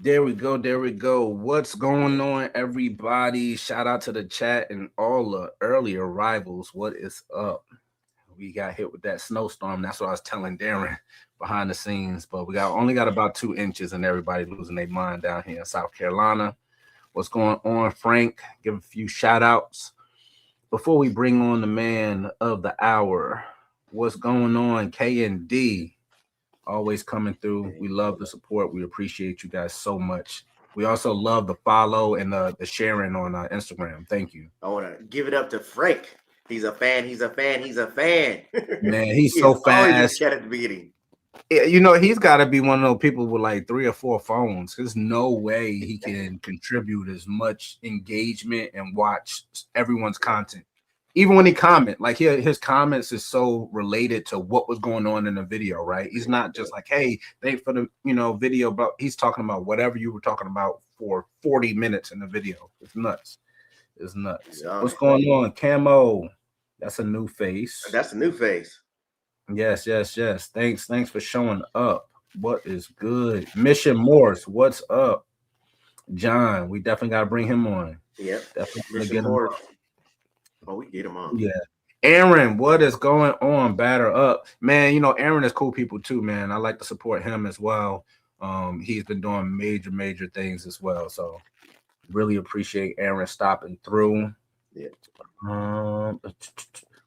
There we go. There we go. What's going on, everybody? Shout out to the chat and all the early arrivals. What is up? We got hit with that snowstorm. That's what I was telling Darren behind the scenes. But we only got about 2 inches, and everybody losing their mind down here in South Carolina. What's going on, Frank? Give a few shout outs before we bring on the man of the hour. What's going on, K and D? Always coming through. We love the support. We appreciate you guys so much. We also love the follow and the sharing on Instagram. Thank you. I want to give it up to Frank. He's a fan. He's a fan. He's a fan. Man, he's so fast. At the beginning. You know, he's got to be one of those people with like 3 or 4 phones. There's no way he can contribute as much engagement and watch everyone's content. Even when he comment, like his comments is so related to what was going on in the video, right? He's not just like, hey, thanks for the video, but he's talking about whatever you were talking about for 40 minutes in the video. It's nuts. It's nuts. Yeah. What's going on, Camo? That's a new face. That's a new face. Yes. Thanks for showing up. What is good? Mission Morse, what's up? John, we definitely got to bring him on. Yep. Definitely get him on. Oh, we get him on. Yeah. Aaron, what is going on? Batter up. Man, Aaron is cool people too, man. I like to support him as well. He's been doing major things as well. So really appreciate Aaron stopping through. Yeah.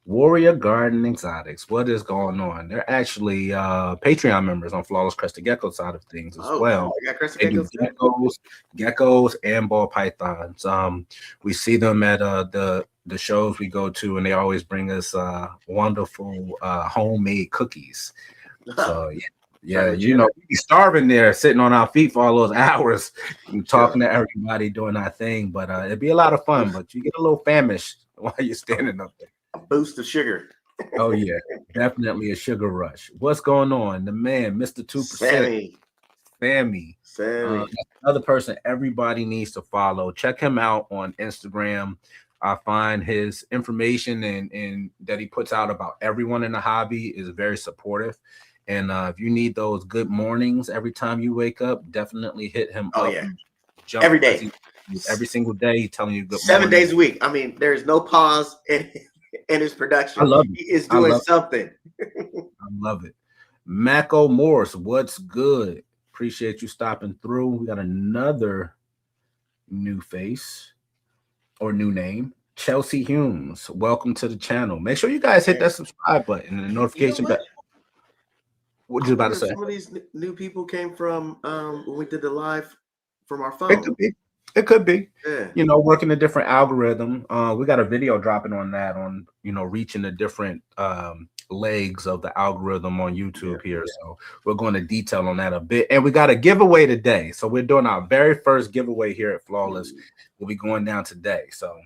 Warrior Garden Exotics. What is going on? They're actually Patreon members on Flawless Crested Gecko side of things as well. They do geckos and ball pythons. We see them at the shows we go to, and they always bring us wonderful homemade cookies. So yeah, you'd be starving there, sitting on our feet for all those hours, and talking to everybody, doing our thing. But it'd be a lot of fun. But you get a little famished while you're standing up there. A boost of sugar. Oh yeah, definitely a sugar rush. What's going on? The man, Mr. 2%. Sammy. Another person everybody needs to follow. Check him out on Instagram. I find his information and that he puts out about everyone in the hobby is very supportive. And if you need those good mornings every time you wake up, definitely hit him up. Yeah. Every day. Every single day, he's telling you good 7 days a week. I mean, there's no pause in his production. I love it. He is doing something. I love it. Mako Morse, what's good? Appreciate you stopping through. We got another new face or new name. Chelsea Humes, welcome to the channel. Make sure you guys hit that subscribe button and the notification bell. What you about to say? Some of these new people came from when we did the live from our phone. It could be. Yeah. Working a different algorithm. We got a video dropping on that on reaching the different legs of the algorithm on YouTube here. So we're going to detail on that a bit. And we got a giveaway today. So we're doing our very first giveaway here at Flawless. We'll be going down today. So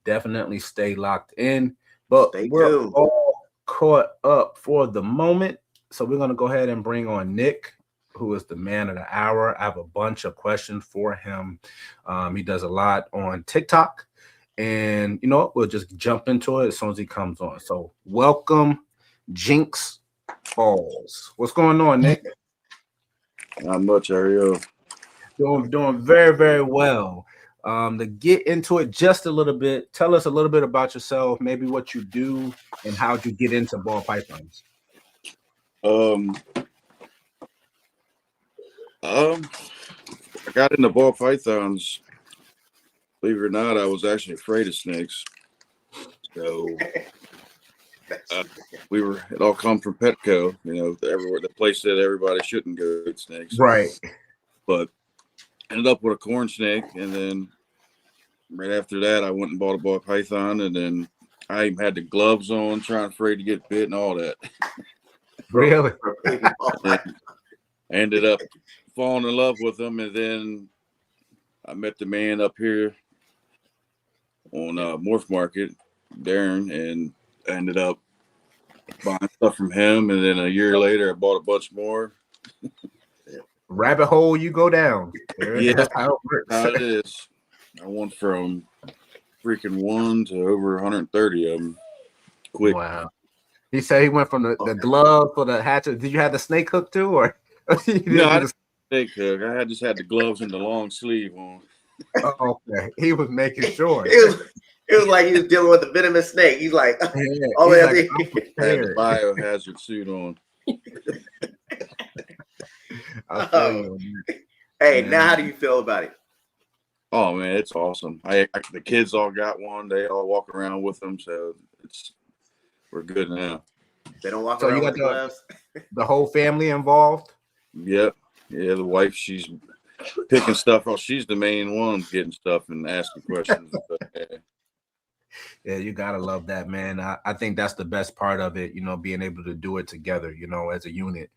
definitely stay locked in. But we're all caught up for the moment. So we're going to go ahead and bring on Nick, who is the man of the hour. I have a bunch of questions for him. He does a lot on TikTok. And we'll just jump into it as soon as he comes on. So welcome, Jenxed BALLZ. What's going on, Nick? Not much, Ariel. Doing very, very well. To get into it just a little bit, tell us a little bit about yourself, maybe what you do and how'd you get into ball pythons. I got into ball pythons. Believe it or not, I was actually afraid of snakes. So it all come from Petco, everywhere, the place that everybody shouldn't go with snakes. Right. But ended up with a corn snake, and then right after that, I went and bought a ball python, and then I even had the gloves on, afraid to get bit and all that. Really? I ended up falling in love with them, and then I met the man up here on Morph Market, Darren, and I ended up buying stuff from him, and then a year later I bought a bunch more. Rabbit hole you go down. Yeah, that's how it works. How it is. I went from freaking 1 to over 130 of them quick. Wow. He said he went from the glove for the hatchet. Did you have the snake hook too, or no? steak cook. I just had the gloves and the long sleeve on. Oh, okay, he was making sure. It was like he was dealing with a venomous snake. He's like, Yeah, oh, he's yeah, like, I'm I had the prepared. biohazard suit on. I feel you. Hey, Man. now how do you feel about it? Oh man, it's awesome. The kids all got one. They all walk around with them, so we're good now. They don't walk So around you with got the gloves? the whole family involved? Yep. Yeah, the wife, she's picking stuff up. She's the main one getting stuff and asking questions. Yeah, you gotta love that, man. I think that's the best part of it, being able to do it together, as a unit.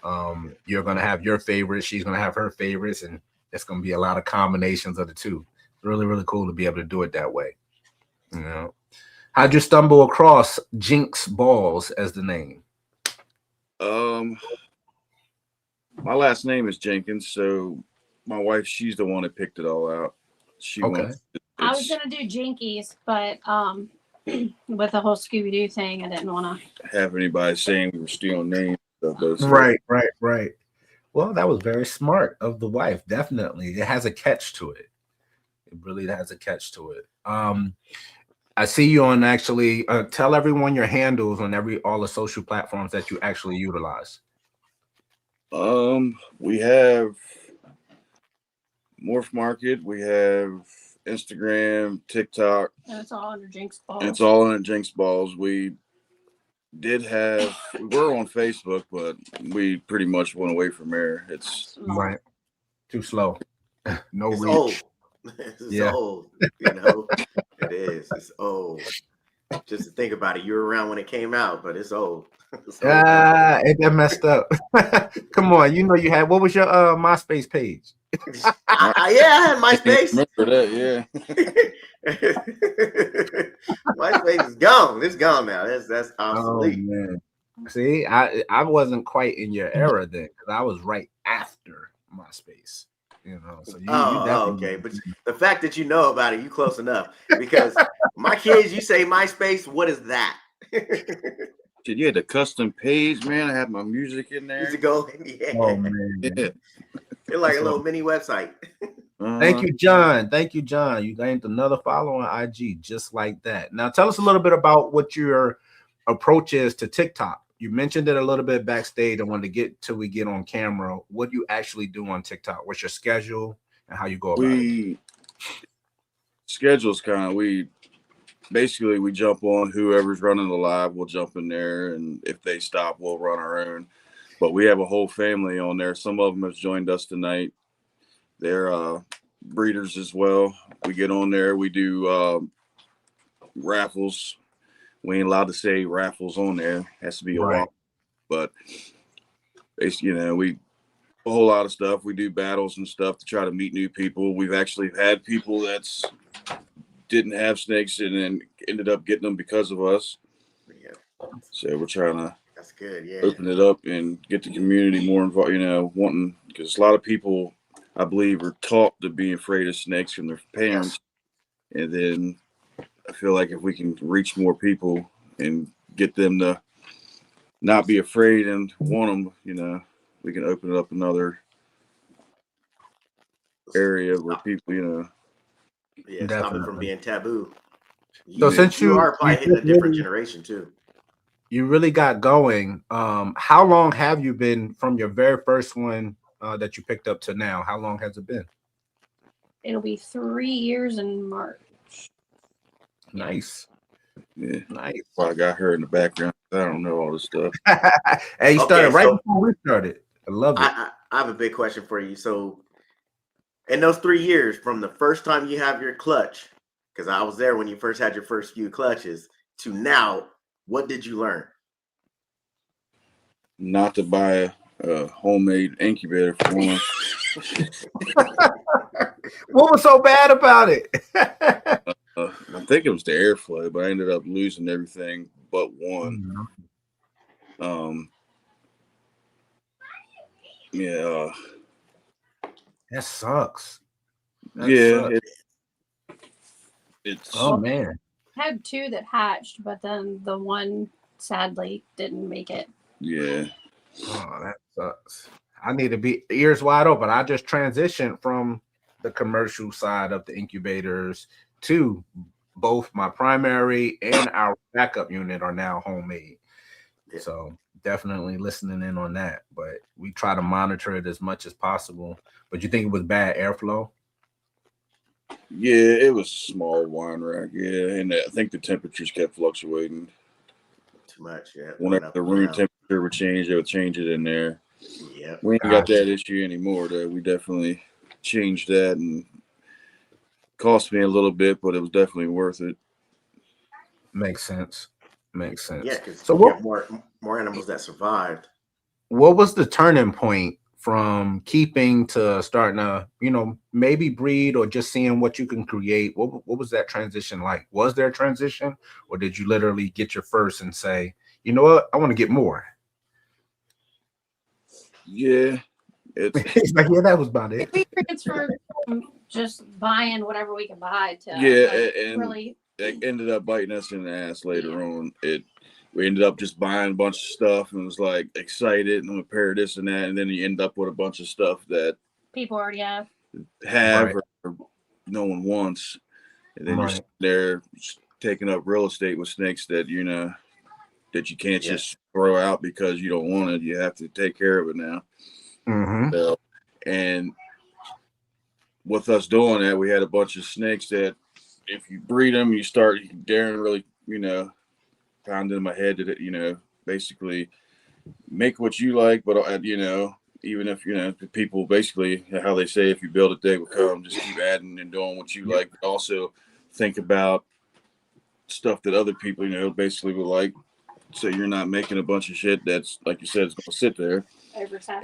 You're gonna have your favorites, she's gonna have her favorites, and it's gonna be a lot of combinations of the two. Really, really cool to be able to do it that way. How'd you stumble across Jenked BALLZ as the name? My last name is Jenkins, so my wife, she's the one that picked it all out. I was gonna do Jenkins, but with the whole Scooby-Doo thing, I didn't want to have anybody saying we were stealing names. Right. Well, that was very smart of the wife. Definitely, it has a catch to it. It really has a catch to it. I see you on actually. Tell everyone your handles on all the social platforms that you actually utilize. We have Morph Market. We have Instagram, TikTok. And it's all under Jenked BALLZ. It's all under Jenked BALLZ. We were on Facebook, but we pretty much went away from there. It's right. Too slow. No it's reach. Old. It's old. It is. It's old. Just to think about it, you were around when it came out, but it's old. Ain't that messed up? Come on, you had. What was your MySpace page? I had MySpace. Remember that? Yeah. MySpace is gone. It's gone now. That's obsolete. Oh man. See, I wasn't quite in your era then, because I was right after MySpace. So you definitely. Okay, but the fact that you know about it, you close enough. Because my kids, you say MySpace, what is that? Shit, you had the custom page, man. I had my music in there. Used to go, yeah. Oh man, yeah. It's like a little mini website. Thank you, John. Thank you, John. You gained another follower on IG just like that. Now, tell us a little bit about what your approach is to TikTok. You mentioned it a little bit backstage. I wanted to get till we get on camera. What do you actually do on TikTok? What's your schedule and how you go about it? Schedule's we jump on whoever's running the live. We'll jump in there, and if they stop, we'll run our own. But we have a whole family on there. Some of them have joined us tonight. They're breeders as well. We get on there. We do raffles. We ain't allowed to say raffles on there. It has to be a walk. But basically, we a whole lot of stuff. We do battles and stuff to try to meet new people. We've actually had people that's didn't have snakes and then ended up getting them because of us. Yeah. So we're trying to that's good. Yeah. open it up and get the community more involved. Wanting, because a lot of people, I believe, are taught to be afraid of snakes from their parents, and then I feel like if we can reach more people and get them to not be afraid and want them, we can open it up another area where people, stop it from being taboo. So since you are probably hitting a different generation too. You really got going. How long have you been from your very first one that you picked up to now? How long has it been? It'll be 3 years in March. Nice. Yeah. Nice. Well, I got her in the background. I don't know all this stuff. Hey, you started before we started. I love it. I have a big question for you. So in those 3 years, from the first time you have your clutch, because I was there when you first had your first few clutches, to now, what did you learn? Not to buy a homemade incubator for one. What was so bad about it? I think it was the airflow, but I ended up losing everything but one. Yeah. That sucks. It's oh man. I had 2 that hatched, but then the one sadly didn't make it. Yeah. Oh, that sucks. I need to be ears wide open. I just transitioned from the commercial side of the incubators to both my primary and our backup unit are now homemade. Yeah. So definitely listening in on that. But we try to monitor it as much as possible. But you think it was bad airflow? Yeah, it was a small wine rack. Yeah, and I think the temperatures kept fluctuating. Too much, yeah. Whenever the room temperature would change, they would change it in there. Yeah, we ain't got that issue anymore, though. We definitely changed that, and cost me a little bit, but it was definitely worth it. Makes sense. Makes sense. Yeah, because so you get more animals that survived. What was the turning point from keeping to starting to, maybe breed or just seeing what you can create? What was that transition like? Was there a transition, or did you literally get your first and say, you know what, I want to get more? Yeah. It's like, yeah, that was about it. We transferred from just buying whatever we could buy to and really. It ended up biting us in the ass later on. We ended up just buying a bunch of stuff and was like excited and repair this and that, and then you end up with a bunch of stuff that people already have Right. or no one wants, and then Right. you're taking up real estate with snakes that that you can't just throw out because you don't want it. You have to take care of it now. Mm-hmm. So, and with us doing that, we had a bunch of snakes that if you breed them, Darren really, pounded in my head that, basically make what you like, but, even if, people basically, how they say, if you build it, they will come, just keep adding and doing what you like. But also think about stuff that other people, basically would like. So you're not making a bunch of shit that's, like you said, it's going to sit there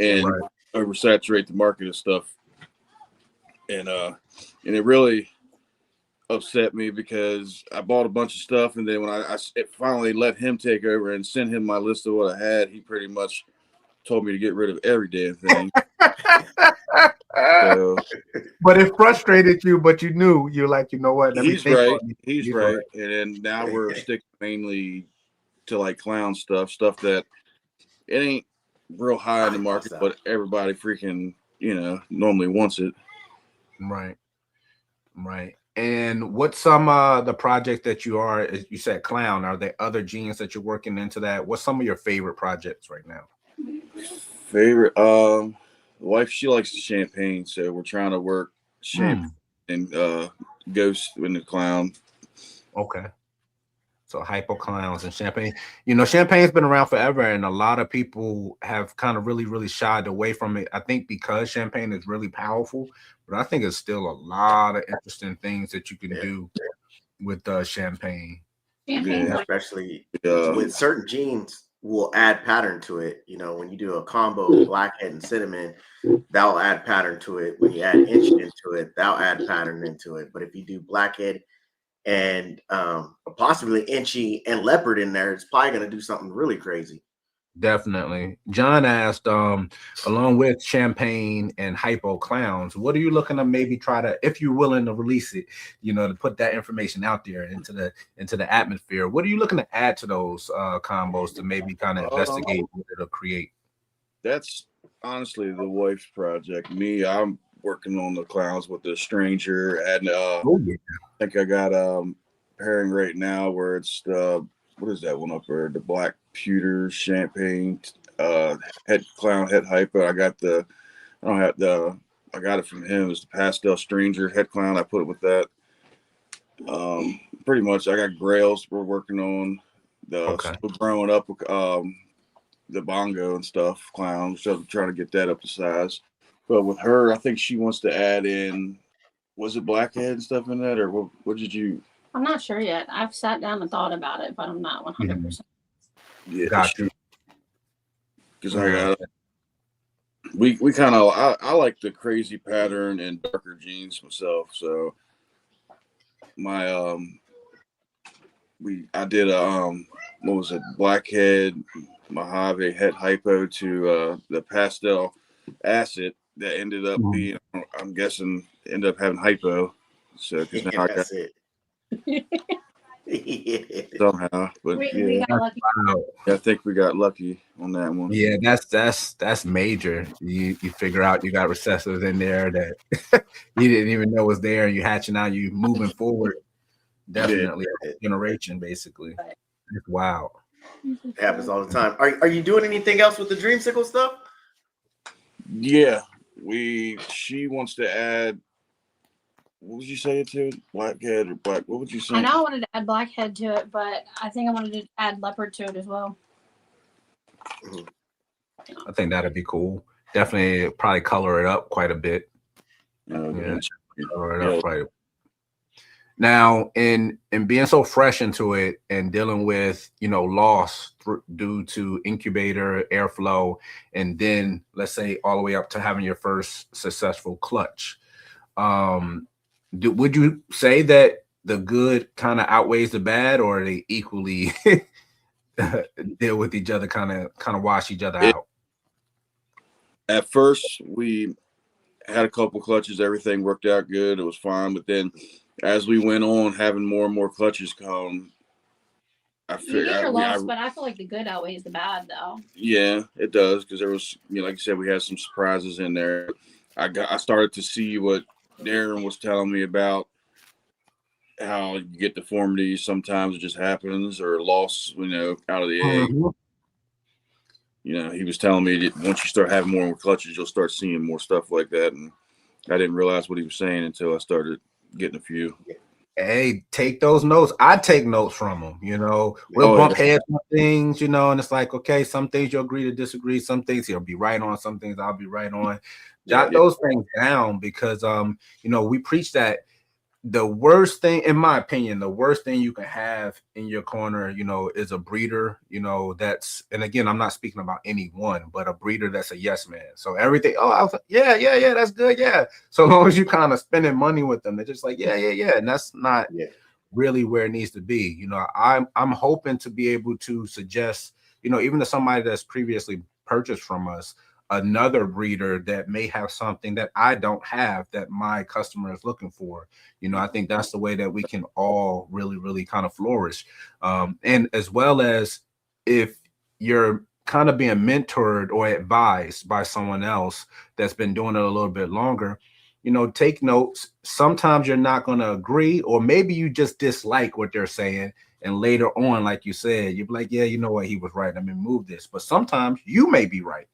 and oversaturate the market of stuff. And it really upset me because I bought a bunch of stuff, and then when I finally let him take over and send him my list of what I had, he pretty much told me to get rid of every damn thing. So, but it frustrated you, but you knew, you're like, you know what? He's right. He's right. And then now we're sticking mainly to like clown stuff that it ain't real high in the market, but everybody freaking, normally wants it. Right. And what's some the project that you said clown, are there other genes that you're working into that? What's some of your favorite projects right now? Favorite, the wife, she likes the champagne, so we're trying to work champagne and ghost in the clown. Okay. So hypo clowns and champagne. Champagne's been around forever, and a lot of people have kind of really, really shied away from it. I think because champagne is really powerful, but I think it's still a lot of interesting things that you can do with champagne. Especially with certain genes, will add pattern to it. When you do a combo blackhead and cinnamon, that'll add pattern to it. When you add inch into it, that'll add pattern into it. But if you do blackhead and possibly inchy and leopard in there, it's probably going to do something really crazy. Definitely. John asked, along with champagne and hypo clowns, what are you looking to maybe try to, if you're willing to release it, to put that information out there into the atmosphere? What are you looking to add to those combos to maybe kind of investigate what it'll create? That's honestly the wife's project. Me, I'm working on the clowns with the stranger, and I think I got pairing right now where it's the, what is that one up there? The black pewter champagne head clown head hyper. I got it from him. It's the pastel stranger head clown. I put it with that. Pretty much I got grails we're working on. Still growing up with the bongo and stuff, clowns. So I'm trying to get that up to size. But with her, I think she wants to add in, was it blackhead and stuff in that, or what did you? I'm not sure yet. I've sat down and thought about it, but I'm not 100%. Yeah, got you. Because I got we kind of I like the crazy pattern and darker genes myself. So my I did a what was it, blackhead Mojave head hypo to the pastel acid that ended up being, I'm guessing, ended up having hypo. So because now I got it. somehow. But we got lucky. Wow. I think we got lucky on that one. Yeah, that's major. You figure out you got recessives in there that you didn't even know was there, and you hatching out, you moving forward. Definitely generation, basically. Wow. It happens all the time. Are you doing anything else with the dreamsicle stuff? Yeah, she wants to add. What would you say it to? Blackhead or black? What would you say? I know I wanted to add blackhead to it, but I think I wanted to add leopard to it as well. I think that'd be cool. Definitely, probably color it up quite a bit. Yeah, color it up quite a bit. Now, in being so fresh into it and dealing with loss due to incubator airflow, and then let's say all the way up to having your first successful clutch, would you say that the good kind of outweighs the bad, or are they equally deal with each other, kind of wash each other out? At first, we had a couple clutches. Everything worked out good. It was fine. But then as we went on, having more and more clutches come, I figured you get your loss, but I feel like the good outweighs the bad, though. Yeah, it does, because there was, like you said, we had some surprises in there. I started to see what Darren was telling me about, how you get deformities. Sometimes it just happens, or loss, out of the egg. He was telling me that once you start having more clutches, you'll start seeing more stuff like that. And I didn't realize what he was saying until I started getting a few. Hey, take those notes. I take notes from them. We'll bump heads on things, and it's like, okay, some things you'll agree to disagree. Some things he'll be right on. Some things I'll be right on. Jot those things down, because, we preach that the worst thing, in my opinion, the worst thing you can have in your corner, is a breeder, that's, and again, I'm not speaking about anyone, but a breeder that's a yes man. So everything, yeah, that's good. Yeah. So long as you kind of spending money with them, they're just like, yeah. And that's not really where it needs to be. I'm hoping to be able to suggest, even to somebody that's previously purchased from us, another breeder that may have something that I don't have that my customer is looking for. I think that's the way that we can all really, really kind of flourish. And as well as if you're kind of being mentored or advised by someone else that's been doing it a little bit longer, take notes. Sometimes you're not going to agree, or maybe you just dislike what they're saying. And later on, like you said, you'll be like, yeah, you know what, he was right. I mean, move this. But sometimes you may be right.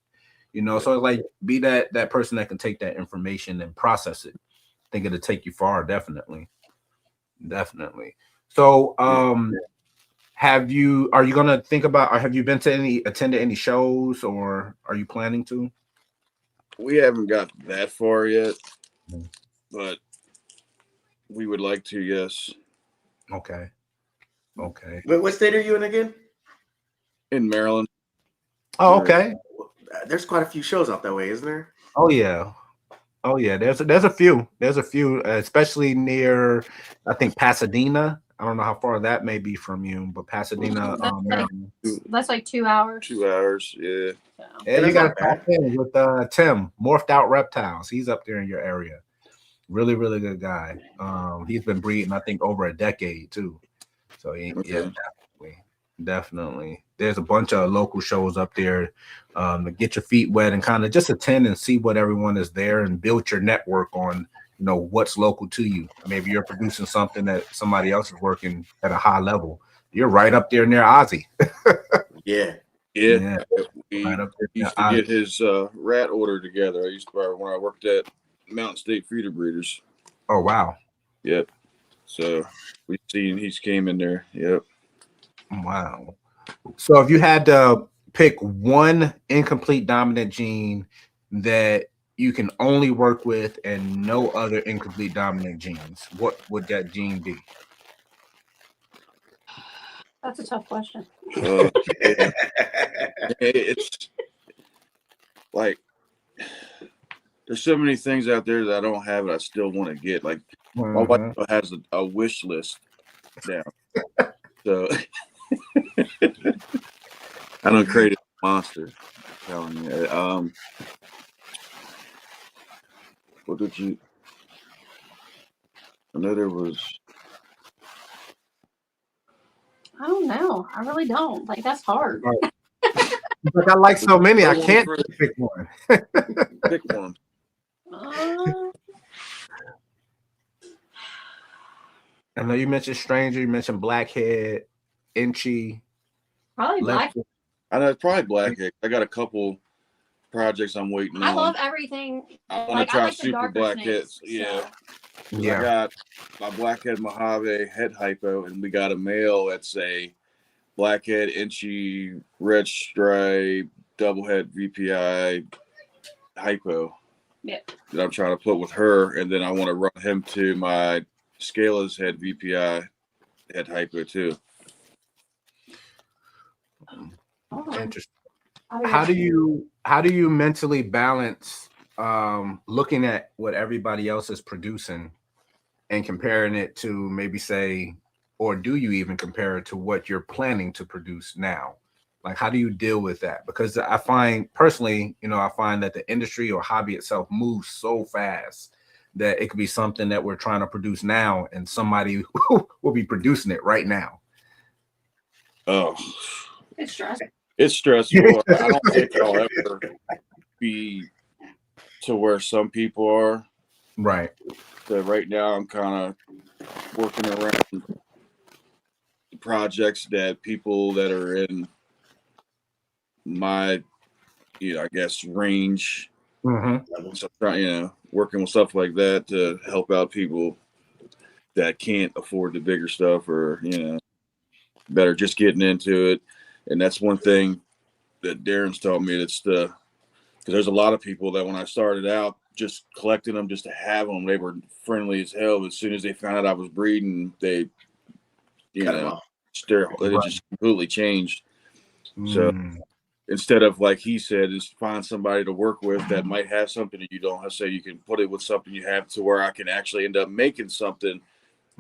So it's like, be that person that can take that information and process it. I think it'll take you far, definitely. So, are you gonna think about, or have you been to attended any shows, or are you planning to? We haven't got that far yet, but we would like to, yes. Okay. But what state are you in again? In Maryland. Oh, okay. There's quite a few shows out that way, isn't there? Oh yeah. There's a few, especially near, I think, Pasadena. I don't know how far that may be from you, but Pasadena, Maryland. That's like 2 hours. 2 hours, yeah. Yeah, you got to tap in with Tim, Morphed Out Reptiles. He's up there in your area. Really, really good guy. He's been breeding, I think, over a decade too. So yeah, definitely. There's a bunch of local shows up there to get your feet wet and kind of just attend and see what everyone is there, and build your network on what's local to you. Maybe you're producing something that somebody else is working at a high level. You're right up there near Ozzy. Yeah. We used to get his rat order together. I used to, when I worked at Mountain State Feeder Breeders. Oh wow. Yep. So we seen he's came in there. Yep. Wow. So if you had to pick one incomplete dominant gene that you can only work with and no other incomplete dominant genes, what would that gene be? That's a tough question. It's like, there's so many things out there that I don't have and I still want to get. Like, my wife has a wish list now. So I don't create a monster. I'm telling you. What did you? I know there was. know. I really don't. Like, that's hard. Right. Like, I like so many, I can't pick one. Pick one. I know you mentioned Stranger, you mentioned Blackhead, Inchy. Probably Black. I know it's probably Blackhead. I got a couple projects I'm waiting on. I love everything. I want to try like super Blackheads. Yeah. Yeah. I got my Blackhead Mojave head hypo, and we got a male that's a Blackhead, Inchy, red stripe, double head VPI hypo. Yep. That I'm trying to put with her, and then I want to run him to my Scala's head VPI head hypo too. Interesting. How do you mentally balance looking at what everybody else is producing and comparing it to maybe say, or do you even compare it to what you're planning to produce now? Like, how do you deal with that? Because I find personally, I find that the industry or hobby itself moves so fast that it could be something that we're trying to produce now and somebody will be producing it right now. Oh, it's stressful. It's stressful. I don't think I'll ever be to where some people are. Right. So right now I'm kind of working around projects that people that are in my, I guess, range. Mm-hmm. So trying, working with stuff like that to help out people that can't afford the bigger stuff or, that are just getting into it. And that's one thing that Darren's taught me. Because there's a lot of people that when I started out just collecting them just to have them, they were friendly as hell. But as soon as they found out I was breeding, they, it just completely changed. So instead of, like he said, is find somebody to work with that might have something that you don't have, so you can put it with something you have to where I can actually end up making something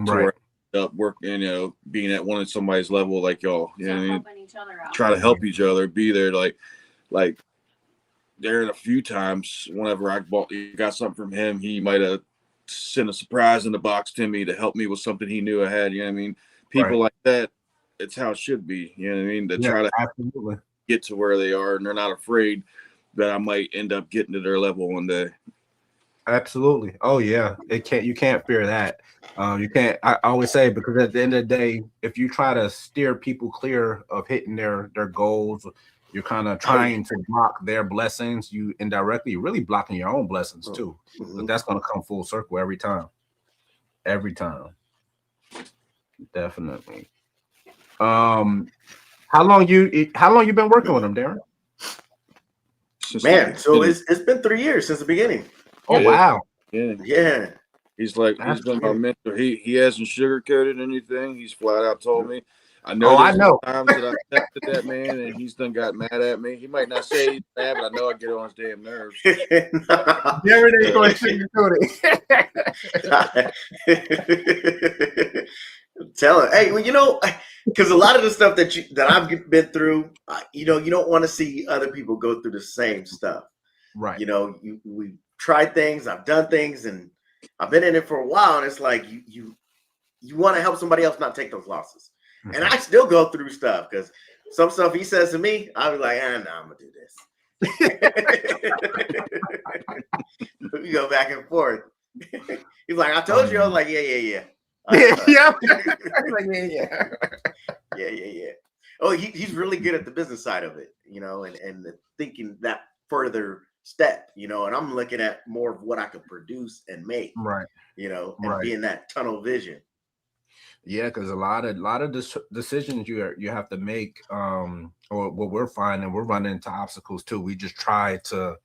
to where I end up working, being at one of somebody's level, like y'all, helping each other out. Try to help each other, be there, like Darren a few times whenever I got something from him, he might have sent a surprise in the box to me to help me with something he knew I had. People like that, it's how it should be. To try to absolutely get to where they are, and they're not afraid that I might end up getting to their level one day. Absolutely. Oh yeah, you can't fear that. You can't. I always say, because at the end of the day, if you try to steer people clear of hitting their goals, you're kind of trying to block their blessings. You indirectly really blocking your own blessings too. But that's going to come full circle every time. Every time. Definitely. How long you been working with them, Darren? Man, so it's been 3 years since the beginning. Oh wow. Yeah. He's been my mentor. He hasn't sugarcoated anything. He's flat out told me. I know times that I texted that man and he's done got mad at me. He might not say he's mad, but I know I get on his damn nerves. Darren ain't going to sugarcoat it. Tell him, hey, well, because a lot of the stuff that I've been through, you don't want to see other people go through the same stuff. Right. We tried things, I've done things, and I've been in it for a while, and it's like you want to help somebody else not take those losses. And I still go through stuff because some stuff he says to me, I'll be like, no, I'm gonna do this. We go back and forth. He's like, I told you. I was like, yeah. Yeah. Yeah. Oh, he's really good at the business side of it, and thinking that further step, and I'm looking at more of what I could produce and make, right, and being that tunnel vision. Yeah, because a lot of decisions you have to make, or what we're finding, we're running into obstacles too. We just try to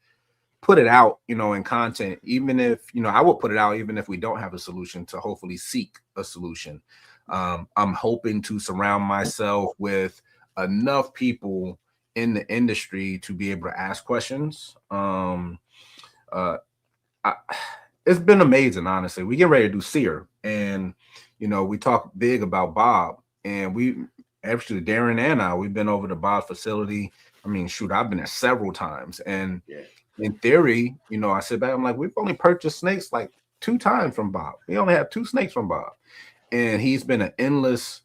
put it out, in content, even if, I will put it out, even if we don't have a solution, to hopefully seek a solution. I'm hoping to surround myself with enough people in the industry to be able to ask questions. It's been amazing, honestly. We get ready to do Sear, and we talk big about Bob, and we actually, Darren and I, we've been over to Bob's facility. I mean, shoot, I've been there several times, and in theory, I sit back, I'm like, we've only purchased snakes like 2 times from Bob. We only have 2 snakes from Bob, and he's been an endless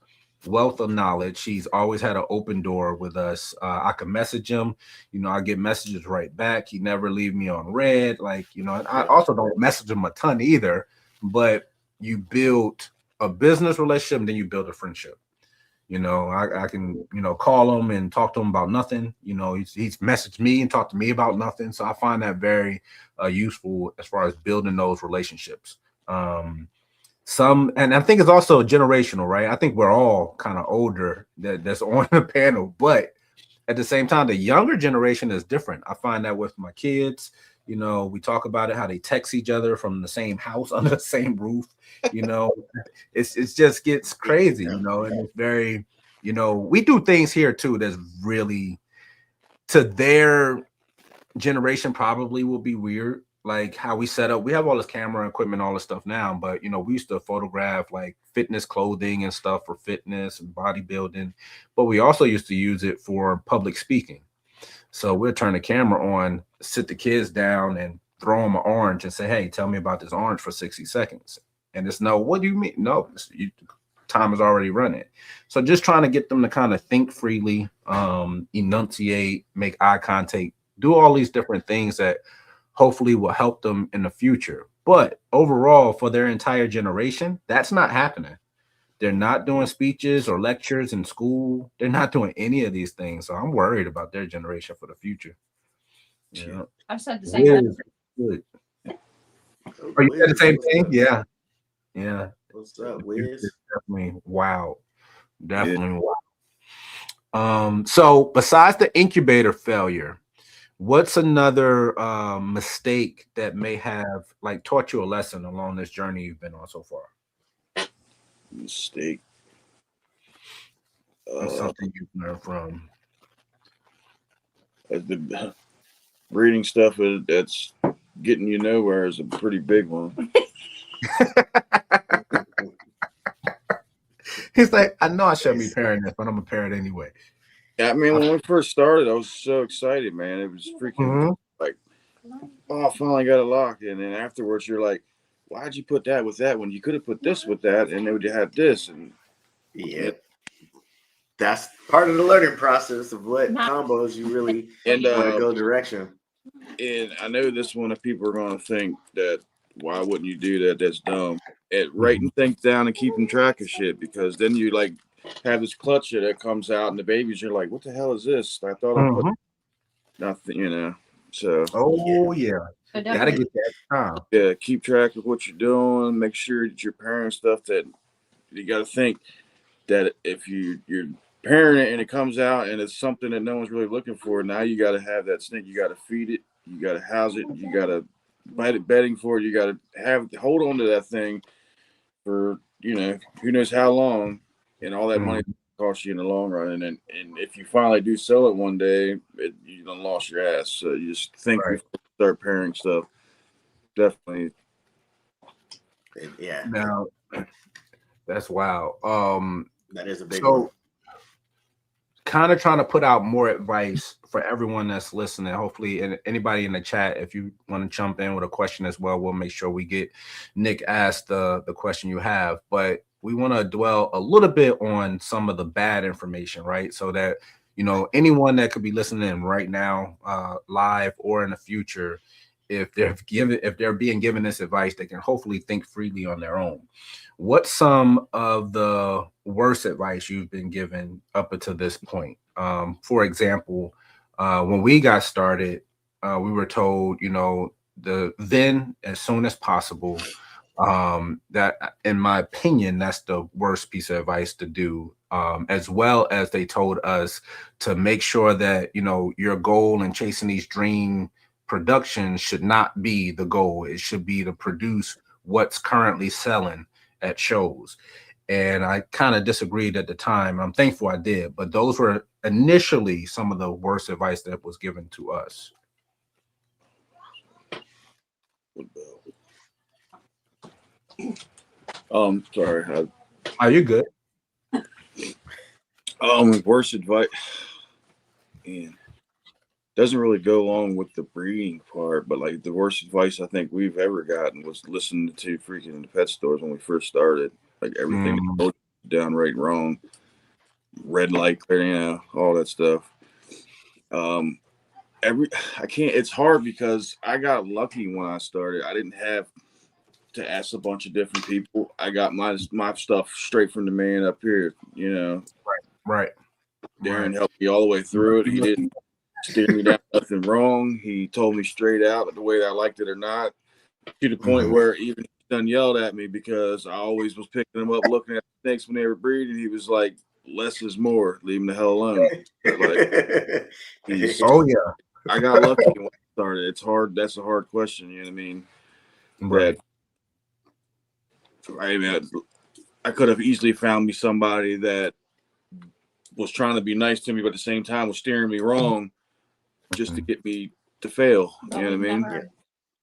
wealth of knowledge. He's always had an open door with us. I can message him, I get messages right back. He never leave me on red. Like, I also don't message him a ton either, but you build a business relationship and then you build a friendship. I can, call him and talk to him about nothing. He's messaged me and talked to me about nothing. So I find that very useful as far as building those relationships. And I think it's also generational, right? I think we're all kind of older that's on the panel, but at the same time, the younger generation is different. I find that with my kids, we talk about it, how they text each other from the same house under the same roof. It's just gets crazy, and it's very, we do things here too that's really, to their generation, probably will be weird. Like how we set up, we have all this camera equipment, all this stuff now, but we used to photograph like fitness clothing and stuff for fitness and bodybuilding, but we also used to use it for public speaking. So we'll turn the camera on, sit the kids down and throw them an orange and say, hey, tell me about this orange for 60 seconds. And it's no, what do you mean? No, time is already running. So just trying to get them to kind of think freely, enunciate, make eye contact, do all these different things that hopefully will help them in the future. But overall, for their entire generation, that's not happening. They're not doing speeches or lectures in school. They're not doing any of these things. So I'm worried about their generation for the future. I've said the same thing. Good. Are you said the same thing? Yeah. Yeah. What's up, Wiz? Definitely wow. Definitely wow. So besides the incubator failure, what's another mistake that may have like taught you a lesson along this journey you've been on so far? Mistake. Something you've learned from. The breeding stuff that's getting you nowhere is a pretty big one. He's like, I know I shouldn't be parent this, but I'm a parent anyway. Yeah, I mean, when we first started, I was so excited, man. It was freaking like, oh, I finally got it locked. And then afterwards, you're like, why'd you put that with that when you could have put this with that and they would have had this? And yeah, that's part of the learning process of what combos you really want to go direction. And I know this one of people are going to think that, why wouldn't you do that? That's dumb. Writing things down and keeping track of shit, because then you like have this clutch that comes out and the babies, you're like, what the hell is this? I thought I put nothing, So gotta get that time. Yeah, keep track of what you're doing. Make sure that you're pairing stuff that you got to think that if you're pairing it and it comes out and it's something that no one's really looking for, now you got to have that snake. You got to feed it. You got to house it. You got to bedding for it. You got to hold on to that thing for who knows how long, and all that money costs you in the long run. And if you finally do sell it one day, you done lost your ass. So you just think before you start pairing stuff. Definitely. Yeah. Now that's wild. That is a big one. Kind of trying to put out more advice for everyone that's listening. Hopefully, and anybody in the chat, if you want to jump in with a question as well, we'll make sure we get Nick asked the question you have. But we want to dwell a little bit on some of the bad information, right? So that anyone that could be listening right now, live or in the future, if they're being given this advice, they can hopefully think freely on their own. What's some of the worst advice you've been given up until this point? For example, when we got started, we were told, then as soon as possible. That, in my opinion, that's the worst piece of advice to do. As well as they told us to make sure that, your goal in chasing these dream productions should not be the goal. It should be to produce what's currently selling at shows. And I kind of disagreed at the time. I'm thankful I did, but those were initially some of the worst advice that was given to us. Sorry. Are you good? Worst advice. Man, doesn't really go along with the breeding part, but like the worst advice I think we've ever gotten was listening to freaking the pet stores when we first started. Like everything downright wrong. red light clear, all that stuff. It's hard because I got lucky when I started. I didn't have to ask a bunch of different people. I got my stuff straight from the man up here, Right. Darren helped me all the way through it. He didn't steer me down nothing wrong. He told me straight out the way that I liked it or not, to the point where even he done yelled at me because I always was picking them up, looking at the snakes when they were breeding. He was like, less is more. Leave him the hell alone. Like, I got lucky when I started. It's hard. That's a hard question. You know what I mean? Right. I could have easily found me somebody that was trying to be nice to me, but at the same time was steering me wrong just to get me to fail. You know what I mean? Never.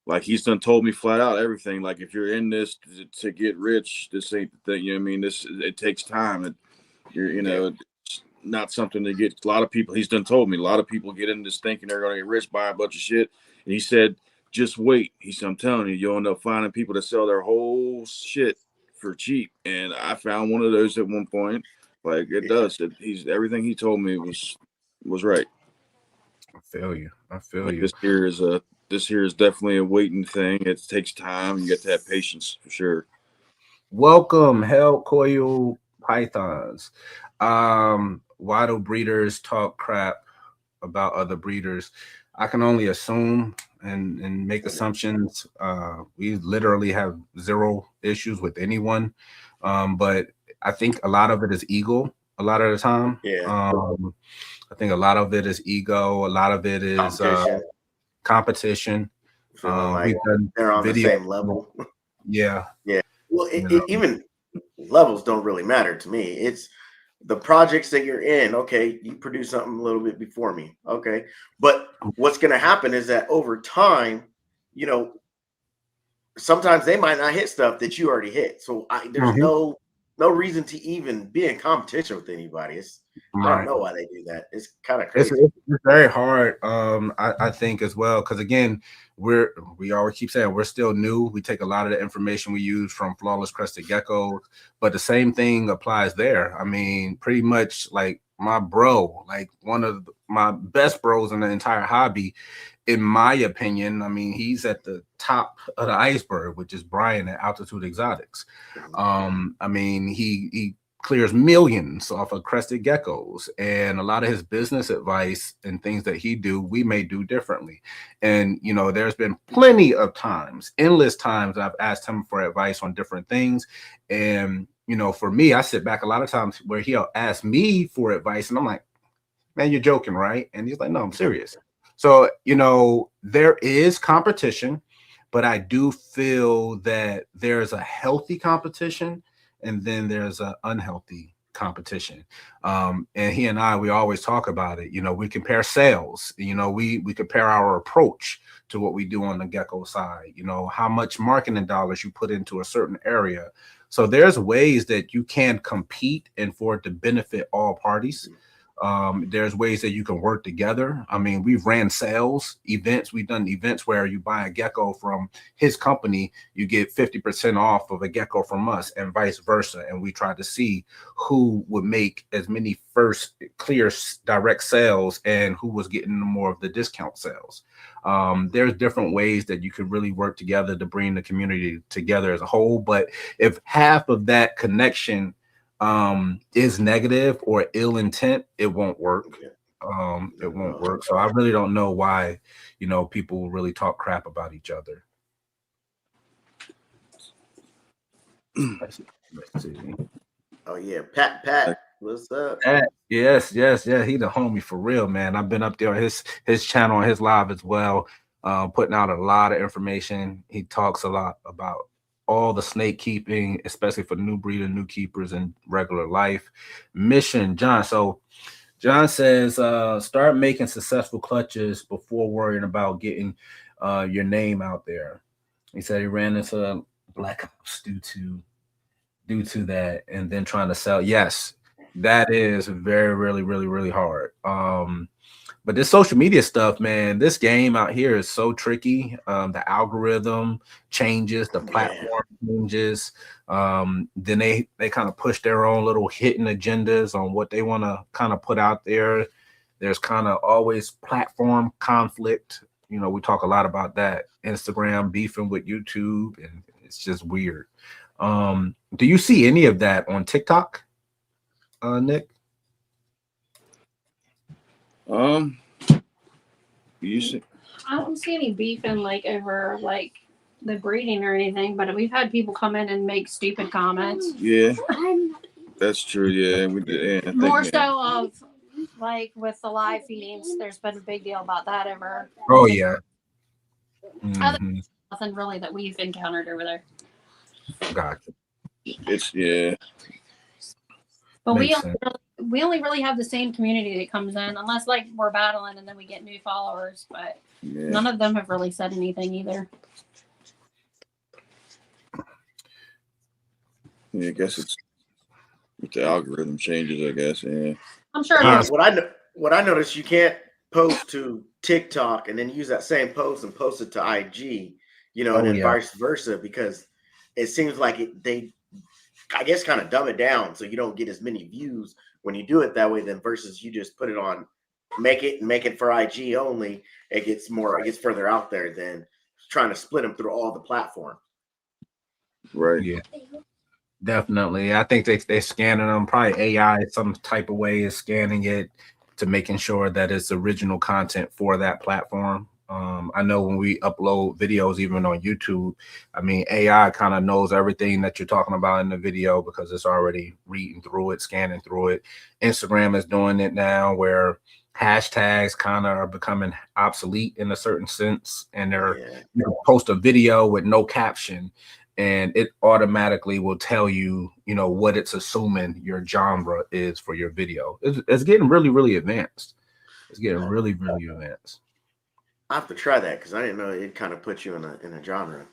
Like he's done told me flat out everything. Like if you're in this to get rich, this ain't the thing. You know what I mean? It takes time. It's not something to get. A lot of people. He's done told me a lot of people get into this thinking they're going to get rich, buy a bunch of shit. And he said, just wait. He said, I'm telling you, you'll end up finding people that sell their whole shit for cheap. And I found one of those at one point. Like it does. Everything he told me was right. I feel you. This here is definitely a waiting thing. It takes time. You got to have patience for sure. Welcome, hell coil pythons. Why do breeders talk crap about other breeders? I can only assume and make assumptions. We literally have zero issues with anyone, but I think a lot of it is ego. A lot of the time, I think a lot of it is ego. A lot of it is competition. Like they're on the same level. Yeah. Well, even levels don't really matter to me. It's the projects that you're in. Okay, you produce something a little bit before me. Okay, but what's going to happen is that over time, sometimes they might not hit stuff that you already hit. So there's no reason to even be in competition with anybody. I don't know why they do that. It's kind of crazy. It's very hard. I think as well, because again, we always keep saying we're still new. We take a lot of the information we use from flawless crested geckos, but the same thing applies there. I mean, pretty much like my bro, like one of my best bros in the entire hobby, in my opinion. I mean, he's at the top of the iceberg, which is Brian at Altitude Exotics. I mean, he clears millions off of crested geckos, and a lot of his business advice and things that he do, we may do differently. And there's been plenty of times, endless times, I've asked him for advice on different things. And for me, I sit back a lot of times where he'll ask me for advice, and I'm like, man, you're joking, right? And he's like, no, I'm serious. So there is competition, but I do feel that there's a healthy competition, and then there's an unhealthy competition. And he and I, we always talk about it. We compare sales. We compare our approach to what we do on the gecko side. How much marketing dollars you put into a certain area. So there's ways that you can compete and for it to benefit all parties. There's ways that you can work together. I mean, we've ran sales events. We've done events where you buy a gecko from his company, you get 50% off of a gecko from us, and vice versa. And we try to see who would make as many first clear direct sales and who was getting more of the discount sales. There's different ways that you could really work together to bring the community together as a whole. But if half of that connection is negative or ill intent, it won't work. It won't work. So I really don't know why, people really talk crap about each other. Let's see. Oh yeah, Pat, what's up? Pat, yes. He the homie for real, man. I've been up there on his channel and his live as well, putting out a lot of information. He talks a lot about all the snake keeping, especially for new breeder, new keepers, and regular life. Mission, John. So John says, start making successful clutches before worrying about getting your name out there. He said he ran into black ops due to that, and then trying to sell. Yes, that is very, really, really, really hard. But this social media stuff, man, this game out here is so tricky. The algorithm changes, the platform changes. Then they kind of push their own little hidden agendas on what they want to kind of put out there. There's kind of always platform conflict. You know, we talk a lot about that. Instagram beefing with YouTube, and it's just weird. Do you see any of that on TikTok, Nick? You see, I don't see any beefing like over like the breeding or anything, but we've had people come in and make stupid comments. Yeah, that's true. Yeah, we did. Yeah, More so of like with the live feedings, there's been a big deal about that over. Oh yeah. Nothing really that we've encountered over there. Gotcha. It's yeah. But we only really have the same community that comes in, unless like we're battling and then we get new followers. But none of them have really said anything either. Yeah, I guess it's with the algorithm changes. I guess. Yeah. I'm sure. What I noticed, you can't post to TikTok and then use that same post and post it to IG. You know, and then vice versa, because it seems like they, I guess, kind of dumb it down so you don't get as many views when you do it that way. Then versus you just put it on, make it for IG only. It gets further out there than trying to split them through all the platform. Right. Yeah. Definitely. I think they're scanning them. Probably AI some type of way is scanning it to making sure that it's original content for that platform. I know when we upload videos, even on YouTube, I mean, AI kind of knows everything that you're talking about in the video because it's already reading through it, scanning through it. Instagram is doing it now where hashtags kind of are becoming obsolete in a certain sense. And they're post a video with no caption, and it automatically will tell you, you know, what it's assuming your genre is for your video. It's getting really, really advanced. It's getting really, really advanced. I have to try that because I didn't know it kind of puts you in a genre.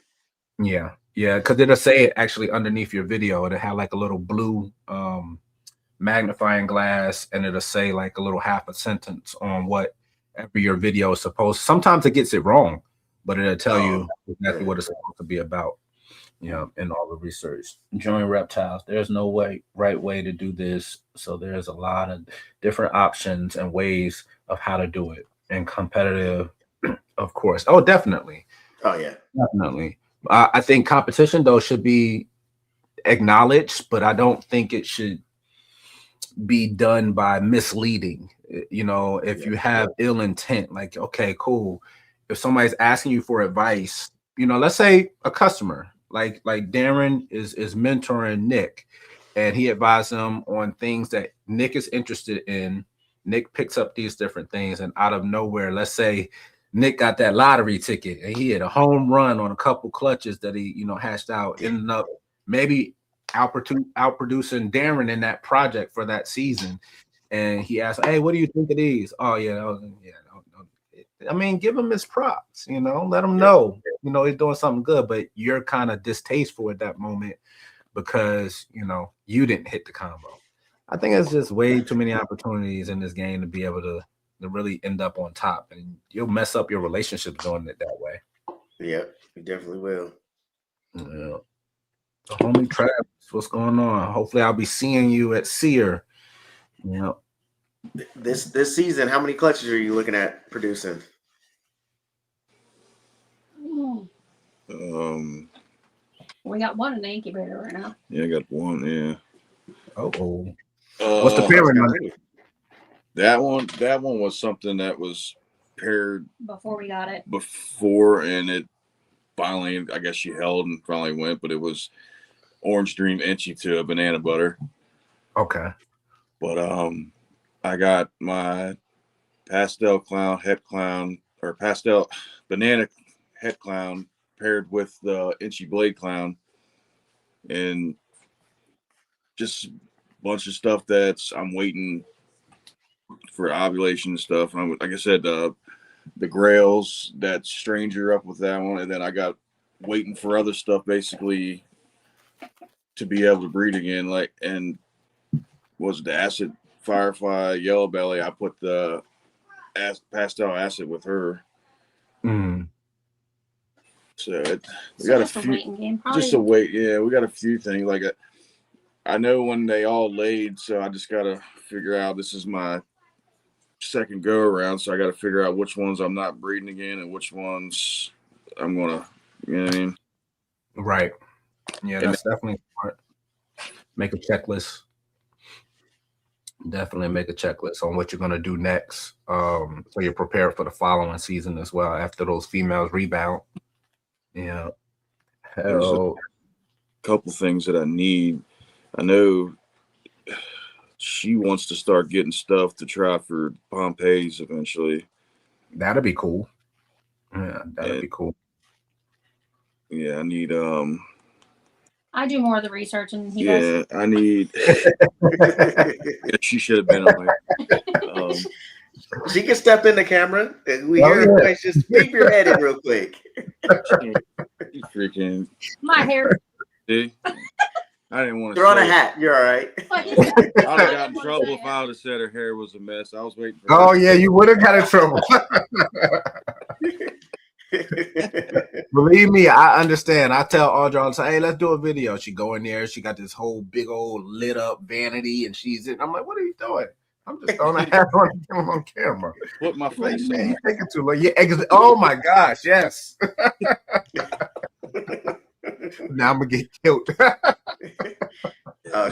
Yeah, because it'll say it actually underneath your video. It'll have like a little blue magnifying glass, and it'll say like a little half a sentence on whatever your video is supposed. Sometimes it gets it wrong, but it'll tell you exactly what it's supposed to be about. You know, in all the research. Join reptiles. There's no right way to do this. So there's a lot of different options and ways of how to do it. And competitive, of course. Oh, definitely. Oh, yeah. Definitely. I think competition, though, should be acknowledged, but I don't think it should be done by misleading. You know, if you have ill intent, like, okay, cool. If somebody's asking you for advice, you know, let's say a customer, like Darren is mentoring Nick, and he advised him on things that Nick is interested in. Nick picks up these different things, and out of nowhere, let's say Nick got that lottery ticket and he had a home run on a couple clutches that he, you know, hashed out, ended up maybe outproducing Darren in that project for that season. And he asked, hey, what do you think of these? Oh, yeah. I mean, give him his props, you know, let him know, you know, he's doing something good, but you're kind of distasteful at that moment because, you know, you didn't hit the combo. I think it's just way too many opportunities in this game to be able to really end up on top, and you'll mess up your relationships doing it that way. Yeah, you definitely will. Yeah. So, homie Travis, what's going on? Hopefully I'll be seeing you at Sear. Yeah. This season, how many clutches are you looking at producing? We got one in the incubator right now. Yeah, I got one. Yeah. What's the parent on it? That one was something that was paired before we got it. And it finally, I guess she held and finally went, but it was Orange Dream Inchy to a banana butter. Okay. But I got my pastel clown head clown, or pastel banana head clown paired with the Inchy blade clown, and just a bunch of stuff that's I'm waiting for ovulation and stuff. And like I said, the grails, that stranger up with that one, and then I got waiting for other stuff basically to be able to breed again. Like, and was the acid firefly yellow belly, I put the pastel acid with her. Mm. So we got a few, just a wait. Yeah, we got a few things. Like I know when they all laid, so I just got to figure out, this is my second go around, so I got to figure out which ones I'm not breeding again and which ones I'm going to, you know what I mean? Right. Yeah, that's definitely smart. Make a checklist. Definitely make a checklist on what you're going to do next. So you're prepared for the following season as well after those females rebound. Yeah. There's a couple things that I need. I know she wants to start getting stuff to try for Pompeii's eventually. That'd be cool. Yeah, that'd be cool. Yeah, I need I do more of the research and he does. I need she should have been on my she can step in the camera and we hear her voice. Just peep your head in real quick. Freaking my hair. See? I didn't want to throw on a hat. You're all right. I'd have got in trouble if I would have said her hair was a mess. I was waiting for her. Yeah, you would have got in trouble. Believe me, I understand. I tell Audra all the time, hey, let's do a video. She go in there, she got this whole big old lit up vanity, and she's in. I'm like, what are you doing? I'm just throwing a hat on camera. Put my face on. You taking too long. Yeah, oh my gosh, yes. Now I'm gonna get killed.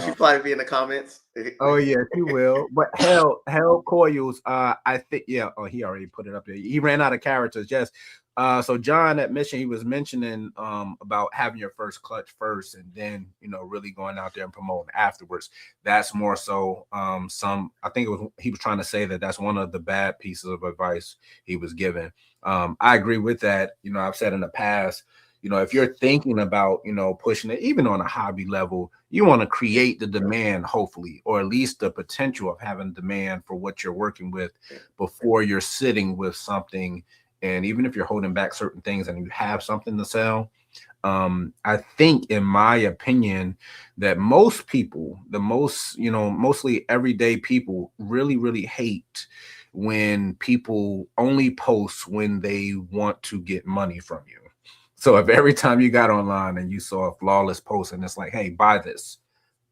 She'll probably be in the comments. Oh yeah, she will. But hell coils. I think Oh, he already put it up there. He ran out of characters. Yes. So John at Mission, he was mentioning about having your first clutch first, and then really going out there and promoting afterwards. That's more so. I think he was trying to say that that's one of the bad pieces of advice he was given. I agree with that. I've said in the past. If you're thinking about, pushing it, even on a hobby level, you want to create the demand, hopefully, or at least the potential of having demand for what you're working with before you're sitting with something. And even if you're holding back certain things and you have something to sell, I think, in my opinion, that most people, mostly everyday people really, really hate when people only post when they want to get money from you. So if every time you got online and you saw a flawless post and it's like, hey, buy this,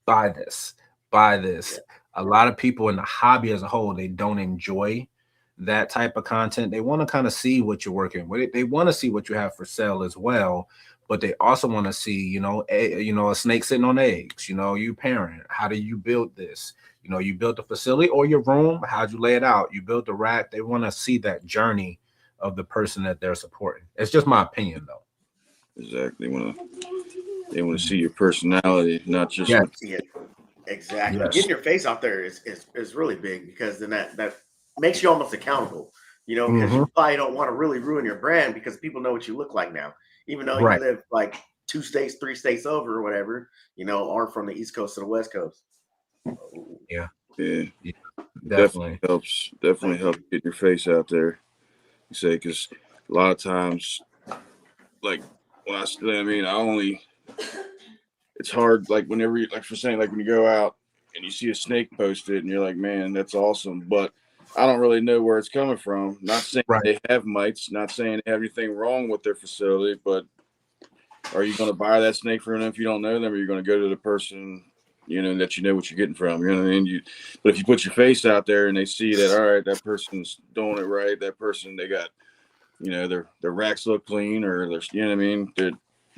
buy this, buy this. A lot of people in the hobby as a whole, they don't enjoy that type of content. They want to kind of see what you're working with. They want to see what you have for sale as well. But they also want to see, a snake sitting on eggs, you parent. How do you build this? You built the facility or your room. How'd you lay it out? You built the rack. They want to see that journey of the person that they're supporting. It's just my opinion, though. Exactly. They want to see your personality, not just exactly. Yes. Getting your face out there is really big, because then that makes you almost accountable. Because you probably don't want to really ruin your brand because people know what you look like now, even though you live like 2 states, 3 states over or whatever, or from the East Coast to the West Coast. Yeah. Definitely helps get your face out there. You say, because a lot of times, like, it's hard, like, whenever you, like, for saying, like, when you go out and you see a snake posted and you're like, man, that's awesome, but I don't really know where it's coming from. Not saying they have mites, not saying they have anything wrong with their facility, but are you going to buy that snake from them if you don't know them, or you're going to go to the person, that you know what you're getting from? You know what I mean? But if you put your face out there and they see that, all right, that person's doing it right, that person, they got, their racks look clean, or there's, what I mean?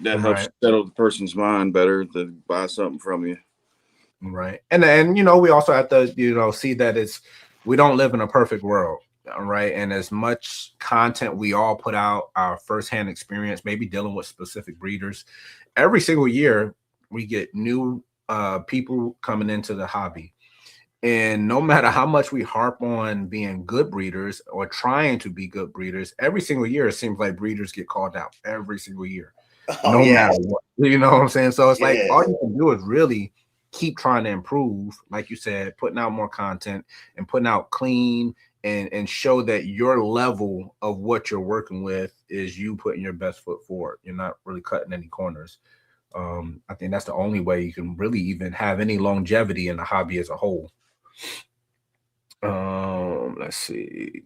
That helps settle the person's mind better to buy something from you. Right. And we also have to, see that we don't live in a perfect world. Right. And as much content we all put out, our firsthand experience, maybe dealing with specific breeders, every single year we get new people coming into the hobby. And no matter how much we harp on being good breeders or trying to be good breeders, every single year it seems like breeders get called out every single year. Matter what. You know what I'm saying? So it's like all you can do is really keep trying to improve, like you said, putting out more content and putting out clean and show that your level of what you're working with is you putting your best foot forward. You're not really cutting any corners. I think that's the only way you can really even have any longevity in the hobby as a whole. Let's see.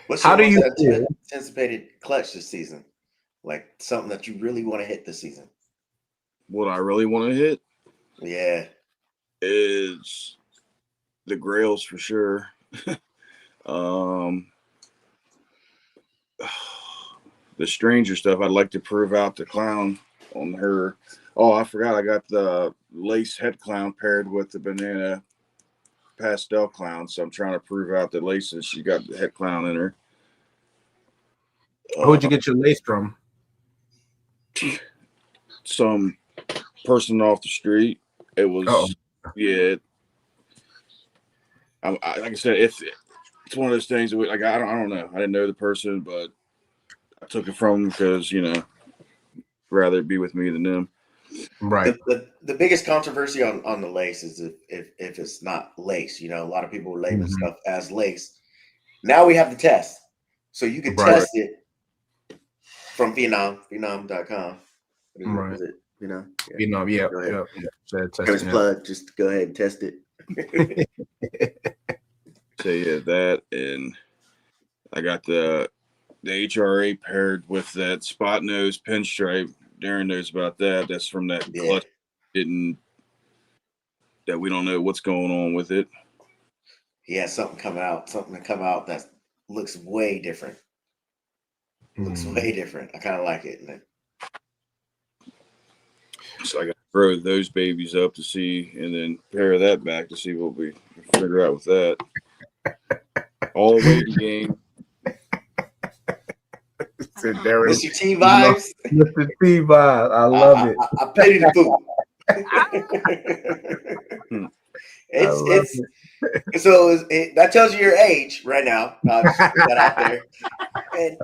What's How your do you most feel? anticipated clutch this season? Like something that you really want to hit this season? What I really want to hit Yeah. is the grails for sure. The stranger stuff, I'd like to prove out the clown on her. Oh, I forgot I got the lace head clown paired with the banana pastel clown, so I'm trying to prove out the laces. She got the head clown in her. Who'd you get your lace from? Some person off the street. It was, yeah. Like I said, it's one of those things that like I don't know. I didn't know the person, but I took it from them because rather it be with me than them. Right. The biggest controversy on the lace is if it's not lace. A lot of people label stuff as lace. Now we have the test, so you can test it from phenom.com. Right. Is it Yeah. Just plug. Just go ahead and test it. So yeah, that, and I got the HRA paired with that spot nose pinstripe. Darren knows about that. That's from that clutch. That we don't know what's going on with it. Something to come out that looks way different. Way different. I kind of like it. So I got to throw those babies up to see, and then pair that back to see what we figure out with that. All waiting game. Mr. T vibes. Mr. T vibes. I love it. I pity the food. That tells you your age right now. I'll just put that out there. And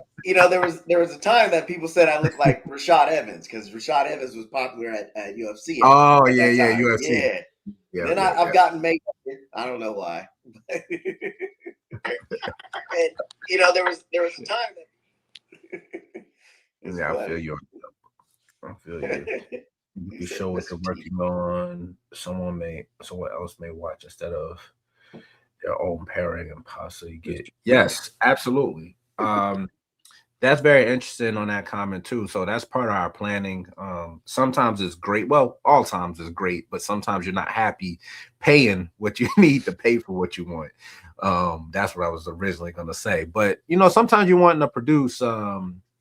there was a time that people said I looked like Rashad Evans because Rashad Evans was popular at UFC. Oh yeah, UFC. Yeah. Then I've gotten makeup. I don't know why. And there was a time that. Yeah, I feel you. You show what you're working on. Someone else may watch instead of their own pairing and possibly get. Yes, absolutely. That's very interesting on that comment too. So that's part of our planning. Sometimes it's great. Well, all times is great, but sometimes you're not happy paying what you need to pay for what you want. That's what I was originally going to say. But sometimes you want to produce.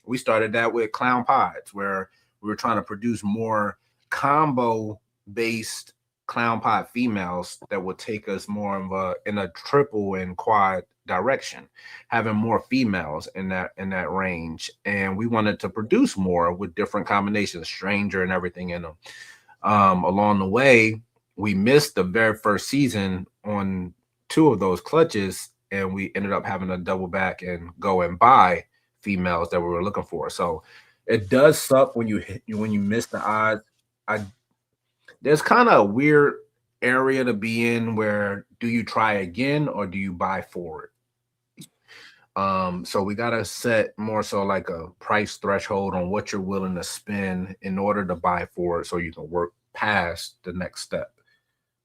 We started that with clown pods, where we were trying to produce more combo-based clown pod females that would take us more of in a triple and quad direction, having more females in that range. And we wanted to produce more with different combinations, stranger and everything in them. Along the way, we missed the very first season on 2 of those clutches, and we ended up having to double back and go and buy females that we were looking for. So it does suck when you miss the odds. There's kind of a weird area to be in where do you try again or do you buy forward? So we gotta set more so like a price threshold on what you're willing to spend in order to buy forward, so you can work past the next step.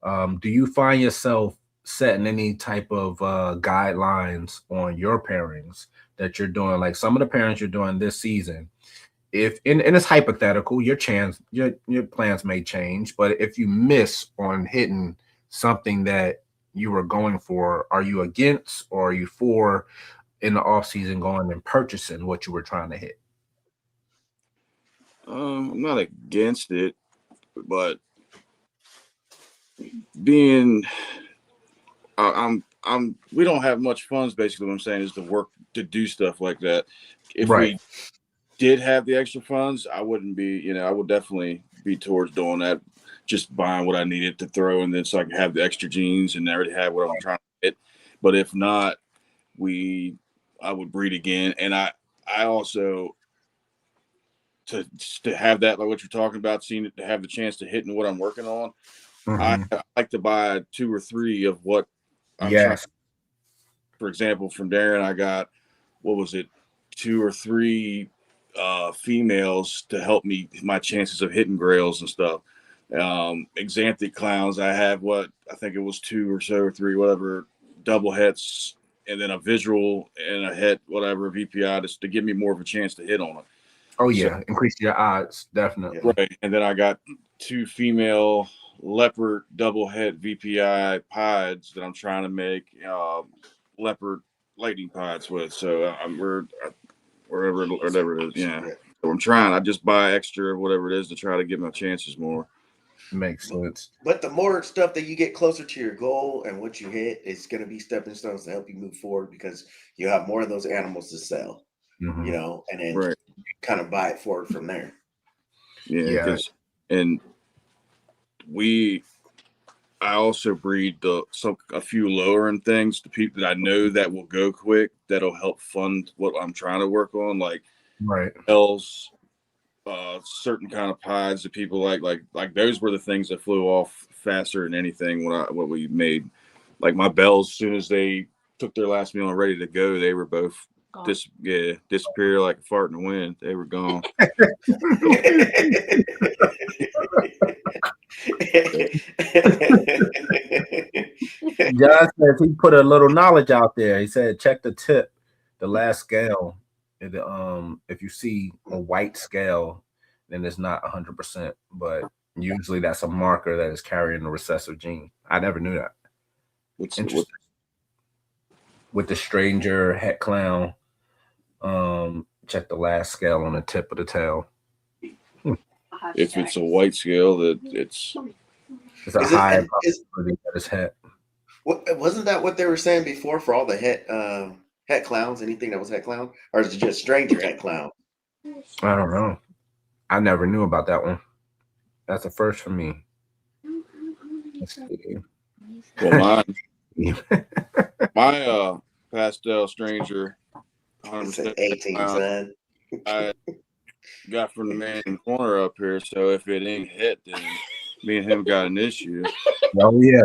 Do you find yourself setting any type of guidelines on your pairings that you're doing? Like some of the pairings you're doing this season, if and it's hypothetical, your plans may change, but if you miss on hitting something that you were going for, are you against or are you for in the off season going and purchasing what you were trying to hit? I'm not against it, but we don't have much funds. Basically, what I'm saying is to work to do stuff like that. If we did have the extra funds, I wouldn't be. I would definitely be towards doing that, just buying what I needed to throw, and then so I can have the extra jeans and already have what I'm trying to hit. But if not, I would breed again, and I also to have that, like what you're talking about, seeing it, to have the chance to hit in what I'm working on. I like to buy 2 or 3 of what I'm trying. For example, from Darren, I got 2 or 3 females to help me my chances of hitting grails and stuff. Xanthic clowns. I have I think it was 2 or so or 3, whatever, double hits, and then a visual and a hit, whatever, VPI, just to give me more of a chance to hit on it. Oh yeah, so, increase your odds, definitely. Right. And then I got 2 female leopard double hit VPI pods that I'm trying to make leopard lightning pods with. So whatever it is, yeah. So I'm trying. I just buy extra, whatever it is, to try to get my chances more. Makes sense. But the more stuff that you get closer to your goal and what you hit, it's going to be stepping stones to help you move forward, because you have more of those animals to sell, you know, and then you kind of buy it forward from there. Yeah. And I also breed a few lower end things to people that I know that will go quick, that'll help fund what I'm trying to work on, like BALLZ, certain kind of pods that people like those were the things that flew off faster than anything what we made. Like my BALLZ, as soon as they took their last meal and ready to go, they were both disappear like a fart in the wind. They were gone. John says he put a little knowledge out there. He said, check the tip, the last scale. If you see a white scale, then it's not 100%, but usually that's a marker that is carrying the recessive gene. I never knew that. Interesting. With the stranger het clown, check the last scale on the tip of the tail. If it's a white scale, that it's a high probability that it's het. Wasn't that what they were saying before for all the het clowns? Anything that was het clown, or is it just stranger het clown? I don't know. I never knew about that one. That's a first for me. Let's see. Well, my pastel stranger, 100% 18, son. I got from the man in the corner up here. So if it ain't hit, then me and him got an issue. Oh yeah.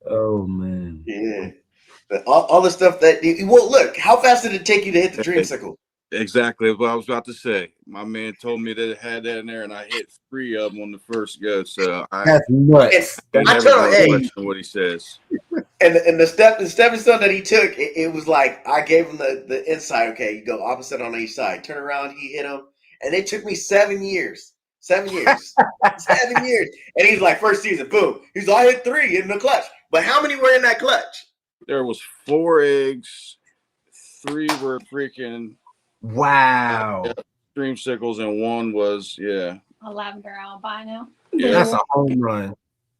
Oh man. Yeah. All the stuff that look, how fast did it take you to hit the dreamsicle? Exactly what I was about to say. My man told me that it had that in there, and I hit 3 of them on the first go. So that's nuts. I told him, what he says. And the stepping stone that he took, it was like I gave him the insight. Okay, you go opposite on each side. Turn around, he hit him, and it took me 7 years. 7 years. 7 years. And he's like, first season, boom. He's like, I hit 3 in the clutch. But how many were in that clutch? There was 4 eggs, 3 were freaking wow dreamsicles, and 1 was a lavender albino. Yeah, that's a home run.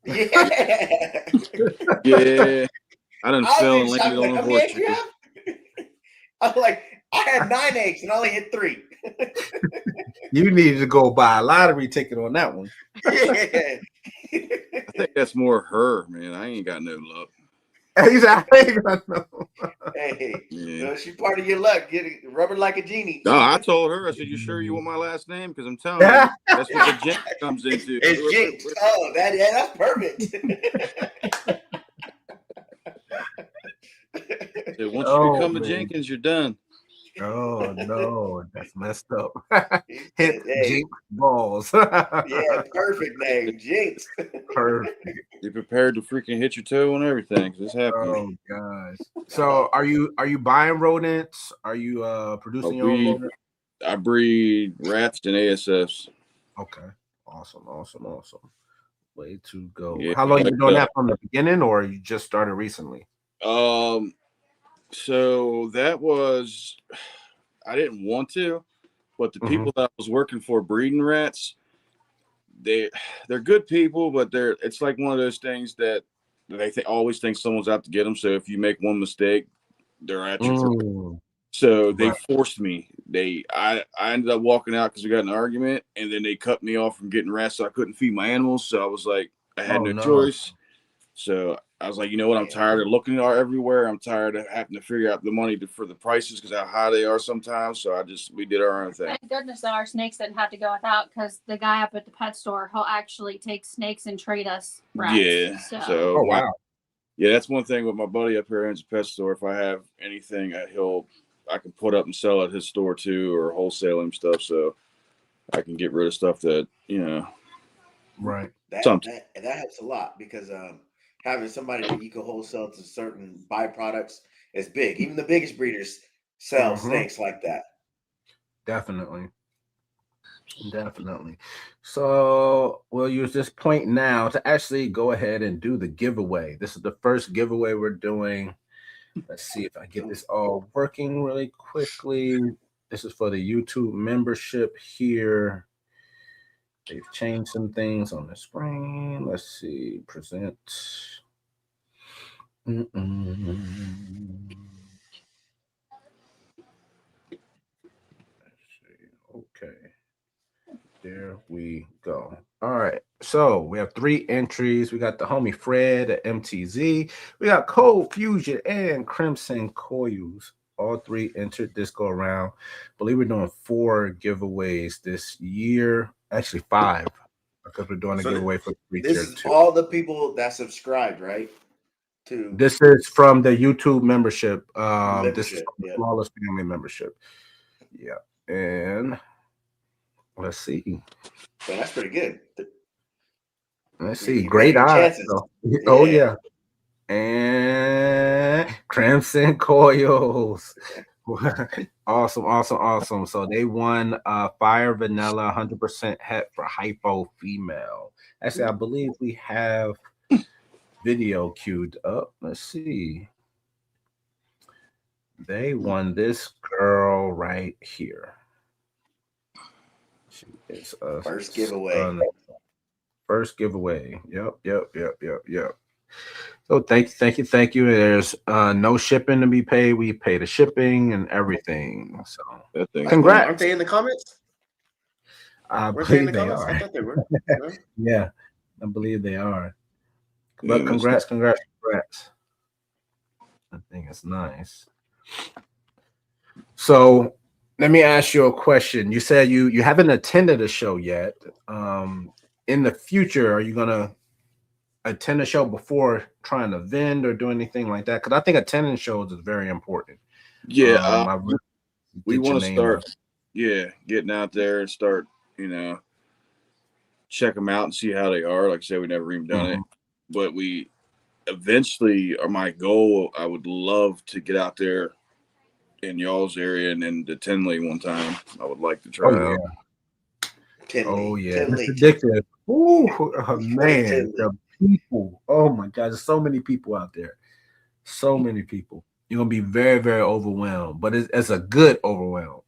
Yeah. Yeah. I done fell and landed on a horseshoe. I'm like, I had 9 eggs and I only hit 3. You needed to go buy a lottery ticket on that one. Yeah. I think that's more her, man. I ain't got no luck. Exactly. Hey, she's part of your luck. Get it, rubber like a genie. No, I told her, I said, you sure you want my last name? Because I'm telling you, that's what the Jenkins comes into. It's Jenkins. Oh, that's perfect. So once you become a Jenkins, you're done. Oh no, that's messed up. Hit Jenked balls. Yeah, perfect name, Jenked. Perfect. You're prepared to freaking hit your toe on everything. It's happening. Oh gosh. So are you buying rodents? Are you producing your own rodents? I breed rats and ASFs. Okay. Awesome. Way to go. Yeah, how long you been doing that, from the beginning, or you just started recently? So that was, I didn't want to, but the people that I was working for breeding rats, they're good people, but it's like one of those things that they always think someone's out to get them. So if you make one mistake, they're at you. So they forced me. I ended up walking out because we got in an argument, and then they cut me off from getting rats, so I couldn't feed my animals. So I was like, I had no choice. So I was like, you know what? I'm tired of looking everywhere. I'm tired of having to figure out the money for the prices because how high they are sometimes. So we did our own thing. Thank goodness that our snakes didn't have to go without, because the guy up at the pet store, he'll actually take snakes and trade us rats. Yeah. So oh wow. Yeah, that's one thing with my buddy up here owns a pet store. If I have anything, I can put up and sell at his store too, or wholesale him stuff, so I can get rid of stuff that Right. That helps a lot because having somebody that you can wholesale to certain byproducts is big. Even the biggest breeders sell snakes like that. Definitely. So we'll use this point now to actually go ahead and do the giveaway. This is the first giveaway we're doing. Let's see if I get this all working really quickly. This is for the YouTube membership here. They've changed some things on the screen. Let's see. Present. Let's see. Okay. There we go. All right. So we have 3 entries. We got the homie Fred at MTZ. We got Cold Fusion and Crimson Coils. All 3 entered this go around. I believe we're doing 4 giveaways this year. Actually 5, because we're doing a giveaway for 3 This is all the people that subscribed, right? This is from the YouTube membership. This is from the smallest family membership. Yeah. And let's see. So that's pretty good. Let's see. Great odds. Oh, yeah. And Crimson Coils. Awesome. So they won Fire Vanilla 100% het for hypo female. Actually, I believe we have video queued up. Let's see. They won this girl right here. She is a first giveaway. First giveaway. Yep. So thank you. There's no shipping to be paid. We pay the shipping and everything. So congrats. Aren't they in the comments? I believe they are. I thought they were. Yeah, I believe they are. But congrats. I think it's nice. So let me ask you a question. You said you haven't attended a show yet. In the future, are you gonna attend a show before trying to vend or do anything like that? Because I think attending shows is very important. Yeah, we want to start. Getting out there and start, check them out and see how they are. Like I said, we never even done it, but we eventually are my goal. I would love to get out there in y'all's area and then to Tinley one time. I would like to try out. Tinley. It's ridiculous. Oh man, the people. Oh my God, there's so many people out there. So many people. You're gonna be very, very overwhelmed, but it's a good overwhelmed.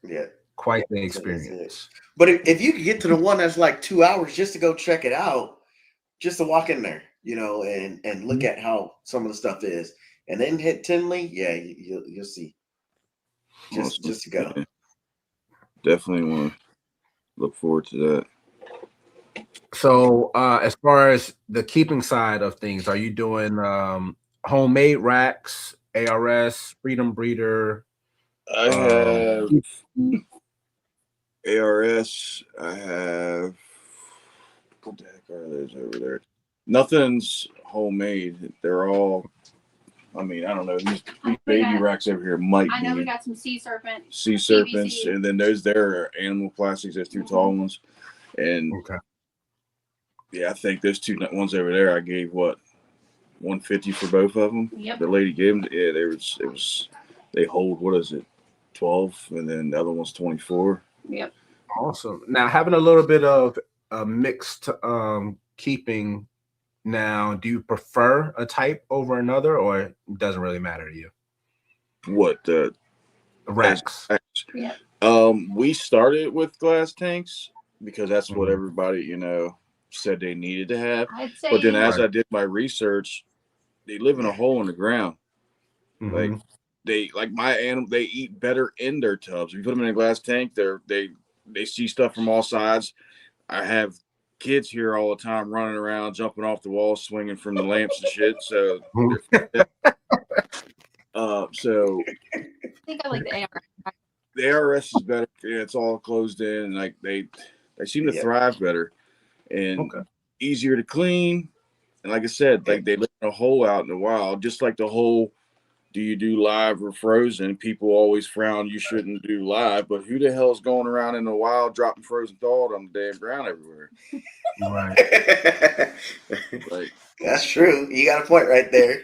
Yeah, quite the experience. But if you could get to the one that's like 2 hours just to go check it out, just to walk in there, and look at how some of the stuff is, and then hit Tinley, you'll see. Just to go. Definitely want to look forward to that. So as far as the keeping side of things, are you doing homemade racks, ARS, Freedom Breeder? I have ARS. I have, what the heck are those over there? Nothing's homemade. They're all, I don't know. These baby racks over here might be. I know we got some sea serpents, and then those there are animal plastics. There's 2 tall ones, and I think those 2 ones over there I gave $150 for both of them. Yep. The lady gave them. Yeah, they hold, what is it, 12, and then the other one's 24. Yep. Awesome. Now having a little bit of a mixed keeping. Now, do you prefer a type over another, or it doesn't really matter to you? What the racks? Yeah. We started with glass tanks because that's what everybody said they needed to have. But then as I did my research, they live in a hole in the ground. Like my animal, they eat better in their tubs. If you put them in a glass tank, they see stuff from all sides. I have kids here all the time running around, jumping off the walls, swinging from the lamps and shit. So, so I think I like the ARS. The ARS is better. Yeah, it's all closed in, and like they seem to thrive better and easier to clean. And like I said, like they live in a hole out in the wild, just like the hole do you do live or frozen? People always frown you shouldn't do live, but who the hell's going around in the wild dropping frozen thawed on the damn ground everywhere? Right. Like, that's true. You got a point right there.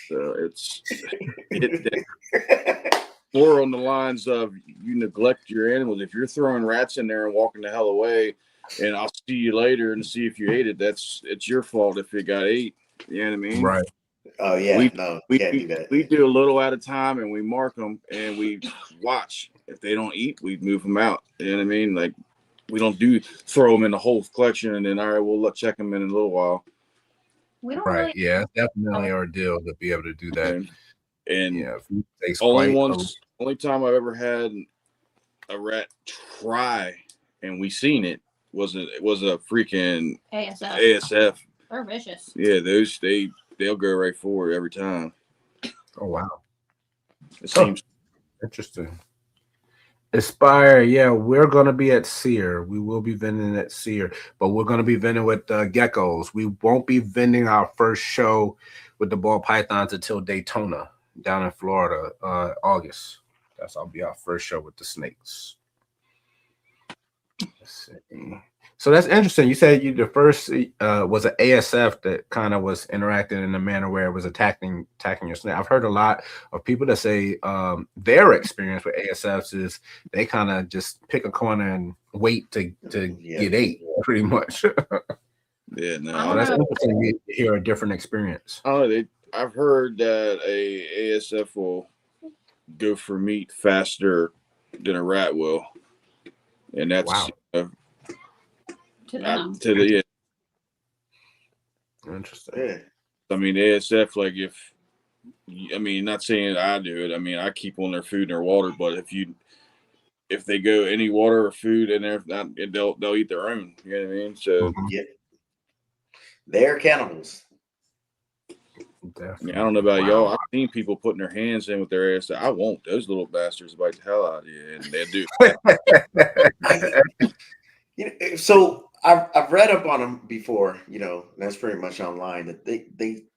so it's more on the lines of you neglect your animals. If you're throwing rats in there and walking the hell away, and I'll see you later and see if you ate it, it's your fault if it got ate. You know what I mean? Right. Oh yeah, we can't do that. We do a little at a time, and we mark them, and we watch. If they don't eat, we move them out. You know what I mean? Like, we don't throw them in the whole collection, and then all right, we'll check them in a little while. We don't Right. really. Yeah, it's definitely our deal to be able to do that. And yeah, only time I've ever had a rat try, and we seen it was a freaking ASF. They're vicious. Yeah, they'll go right forward every time. Oh wow, it seems interesting. Aspire, yeah, we're gonna be at SEER. We will be vending at SEER, but we're gonna be vending with geckos. We won't be vending our first show with the ball pythons until Daytona down in Florida, August. That'll be our first show with the snakes. Let's see. So that's interesting. You said the first was an ASF that kind of was interacting in a manner where it was attacking your snake. I've heard a lot of people that say their experience with ASFs is they kind of just pick a corner and wait to get ate, pretty much. Yeah, no. So that's interesting to hear a different experience. I've heard that a ASF will go for meat faster than a rat will, and that's wow. Interesting. Yeah. I mean, ASF, like not saying I do it. I mean, I keep on their food and their water, but if they go any water or food in there, they'll eat their own. You know what I mean? So yeah, they're cannibals. I don't know about y'all. I've seen people putting their hands in with their ASF. I won't. Those little bastards bite the hell out of you, and they do. So I've read up on them before, that's pretty much online, that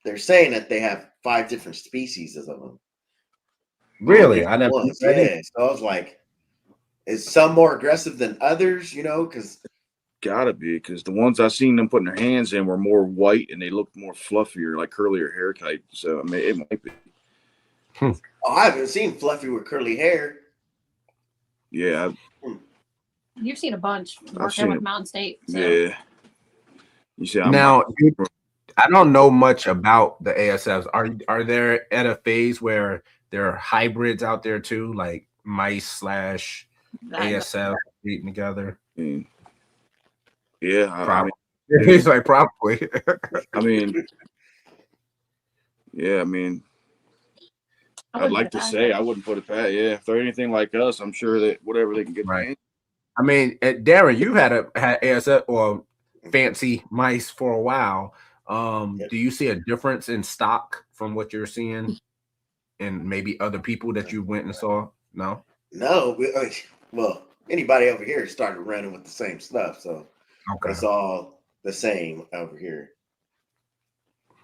they're saying that they have 5 different species of them. Really? I never. Yeah. So I was like, is some more aggressive than others? Because gotta be, because the ones I seen them putting their hands in were more white and they looked more fluffier, like curlier hair type. So I mean, it might be. Oh, I haven't seen fluffy with curly hair. Yeah. You've seen a bunch working with Mountain State. So. Yeah. You see, now, I don't know much about the ASFs. Are there at a phase where there are hybrids out there too, like mice / ASF eating together? Yeah, probably. He's like probably. I mean, yeah, I mean, I'd like to say I wouldn't put it past. Yeah, if they're anything like us, I'm sure that whatever they can get. Right. I mean, Darren, you had ASF or fancy mice for a while. Do you see a difference in stock from what you're seeing and maybe other people that you went and saw? No. Well, anybody over here started running with the same stuff, so it's all the same over here.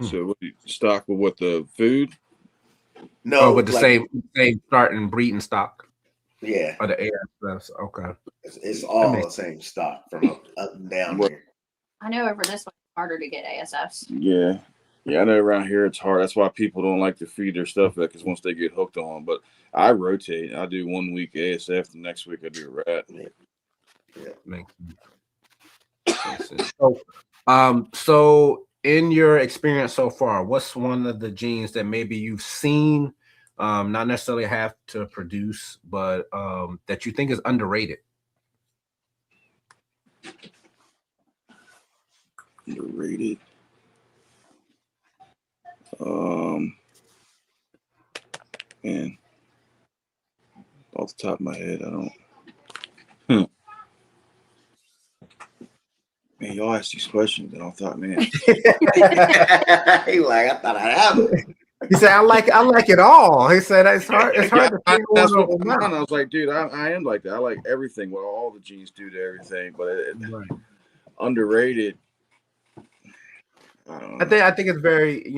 So what, stock with what, the food? No, with the same starting breeding stock. Yeah. Or the ASFs. Okay. It's all the same stock from up and down here. I know over this way it's harder to get ASFs. Yeah. Yeah, I know around here it's hard. That's why people don't like to feed their stuff because once they get hooked on. But I rotate. I do 1 week ASF, the next week I do a rat. Yeah. Makes sense. So in your experience so far, what's one of the genes that maybe you've seen, not necessarily have to produce, but that you think is underrated? Underrated. Man, off the top of my head, I don't. Man, y'all ask these questions, and I thought, man. He like, I thought I'd have it. He said, I like it all. He said, it's hard to figure that's one what out. I was like, dude, I am like that. I like everything. What all the genes do to everything, but Right. Underrated. I think it's very, I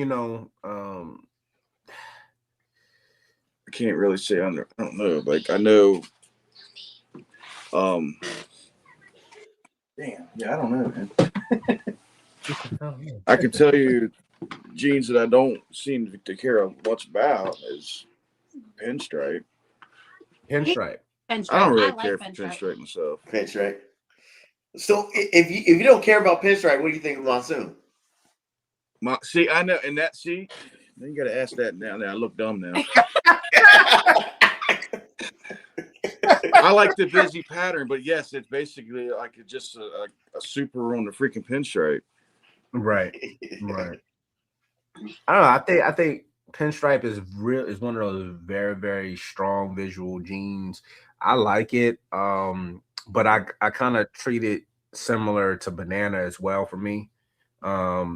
can't really say I don't know. Like I know. Damn. Yeah, I don't know, man. I can tell you genes that I don't seem to care much about is pinstripe. Pinstripe. I don't really care for pinstripe myself. Pinstripe. So if you don't care about pinstripe, what do you think of monsoon? See, I know, and that see, then you got to ask that now. Now I look dumb now. I like the busy pattern, but yes, it's basically like it's just a super on the freaking pinstripe. Right. I don't know. I think pinstripe is one of those very, very strong visual genes. I like it. But I kind of treat it similar to banana as well for me. I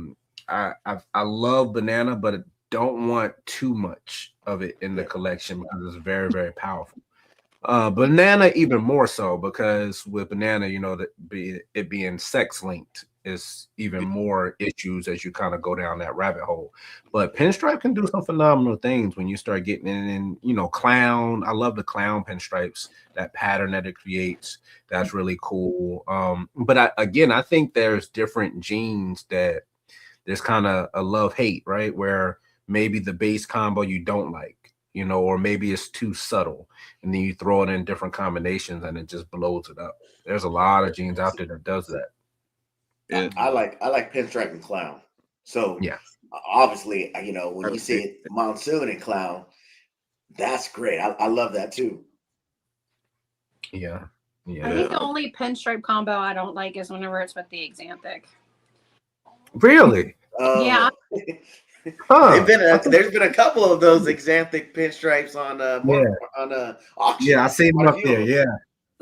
love banana, but I don't want too much of it in the collection because it's very, very powerful. Banana even more so because with banana, it being sex linked is even more issues as you kind of go down that rabbit hole. But pinstripe can do some phenomenal things when you start getting in, clown. I love the clown pinstripes, that pattern that it creates. That's really cool. But I think there's different genes that there's kind of a love-hate, right? Where maybe the base combo you don't like, or maybe it's too subtle, and then you throw it in different combinations and it just blows it up. There's a lot of genes out there that does that. Yeah. I like pinstripe and clown. So yeah, obviously, when you see it, monsoon and clown, that's great. I love that too. Yeah. I think the only pinstripe combo I don't like is whenever it's with the Xanthic. Really? Yeah. There's been a couple of those Xanthic pinstripes on auction. Yeah, I seen them up there. Yeah,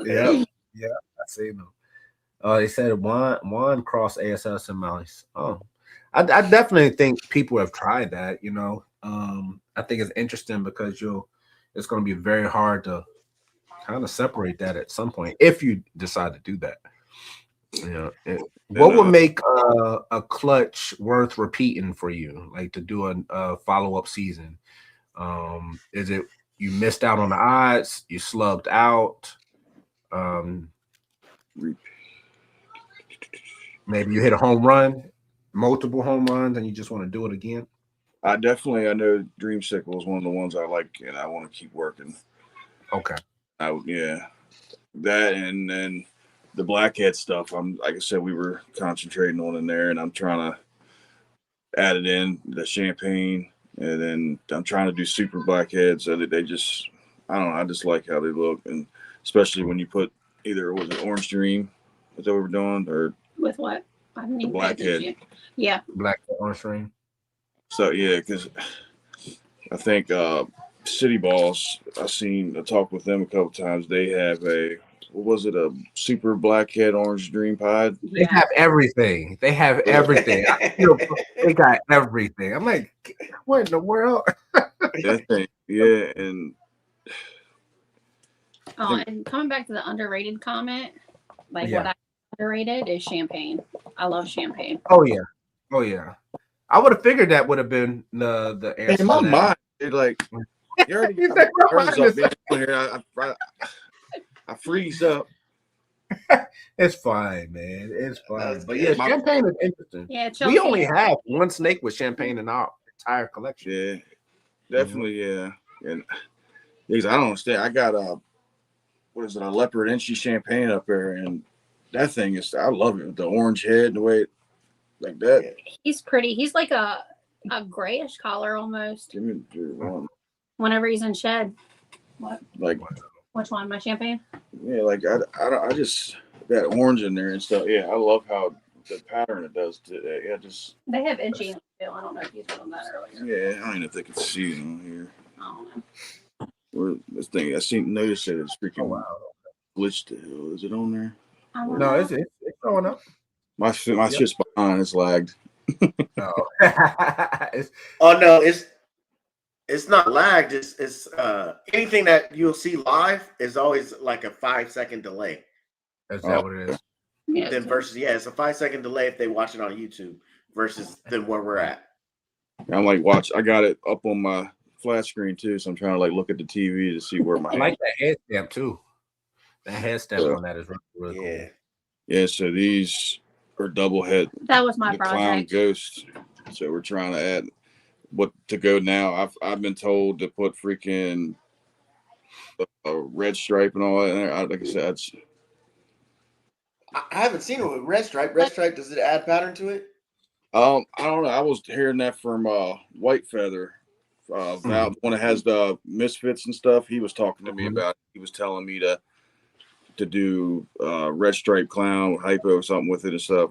I seen them. They said one cross ASS and Malice. Oh, I definitely think people have tried that. I think it's interesting because it's going to be very hard to kind of separate that at some point if you decide to do that. What would make a clutch worth repeating for you, like to do a follow-up season? Is it you missed out on the odds, you slugged out, maybe you hit a home run, multiple home runs, and you just want to do it again? I know Dreamsicle is one of the ones I like, and I want to keep working. Okay. That and then the blackhead stuff. Like I said, we were concentrating on in there, and I'm trying to add it in the champagne, and then I'm trying to do super blackheads. So that they just, I don't know. I just like how they look, and especially when you put either was it Orange Dream, is that what we're doing, or with what? I didn't even blackhead. Yeah. Blackhead Orange Dream. So yeah, because I think City Balls, I talked with them a couple times. They have a super blackhead orange dream pod? They have everything. They have everything. They got everything. I'm like, what in the world? That thing, yeah. And and coming back to the underrated comment, what I underrated is champagne. I love champagne. Oh yeah. I would have figured that would have been the answer. In my mind, you already I freeze up. It's fine, man. It's fine. But yeah, champagne is interesting. Yeah, we only have one snake with champagne in our entire collection. Yeah, definitely. Yeah, and because I don't understand. I got a leopard inchy champagne up there, and that thing is. I love it. The orange head, the way like that. He's pretty. He's like a grayish color almost. Give me one. Whenever he's in shed. What? Like. Which one? My champagne? Yeah, I just that orange in there and stuff. Yeah, I love how the pattern it does to that. Yeah, just they have inchy in the I don't know if you told them that earlier. Yeah, I don't know if they can see it on here. I don't know. Where this thing? Noticed that it's freaking glitched. Is it on there? No, it's going up. My shit's behind. It's lagged. No. No, it's not lagged. It's anything that you'll see live is always like a 5-second delay. Is that what it is? Yeah. Then versus it's a 5-second delay if they watch it on YouTube versus than where we're at. I'm like, watch. I got it up on my flat screen too, so I'm trying to like look at the TV to see where my. I like that head stamp too. That head stamp on that is really cool. Yeah. So these are double head. That was my clown project. ghost. So we're trying to add what to go now. I've been told to put freaking a red stripe and all that in there. Like I said, I haven't seen it with red stripe. Red stripe, does it add pattern to it? I don't know. I was hearing that from White Feather. Val, the one that has the misfits and stuff. He was talking to me about it. He was telling me to do red stripe clown with hypo or something with it and stuff.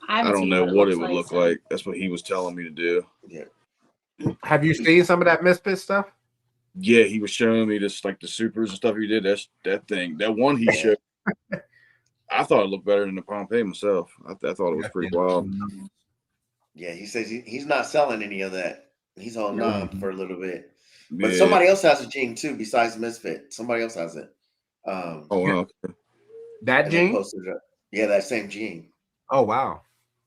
I don't know what it would look like. That's what he was telling me to do. Yeah. Have you seen some of that misfit stuff? Yeah, he was showing me this, like the supers and stuff he did. That thing. That one he showed. I thought it looked better than the Pompeii myself. I thought it was pretty wild. Yeah, he says he's not selling any of that. He's holding on for a little bit. But somebody else has a gene too, besides Misfit. Somebody else has it. Oh, wow. That gene? Yeah, that same gene. Oh, wow.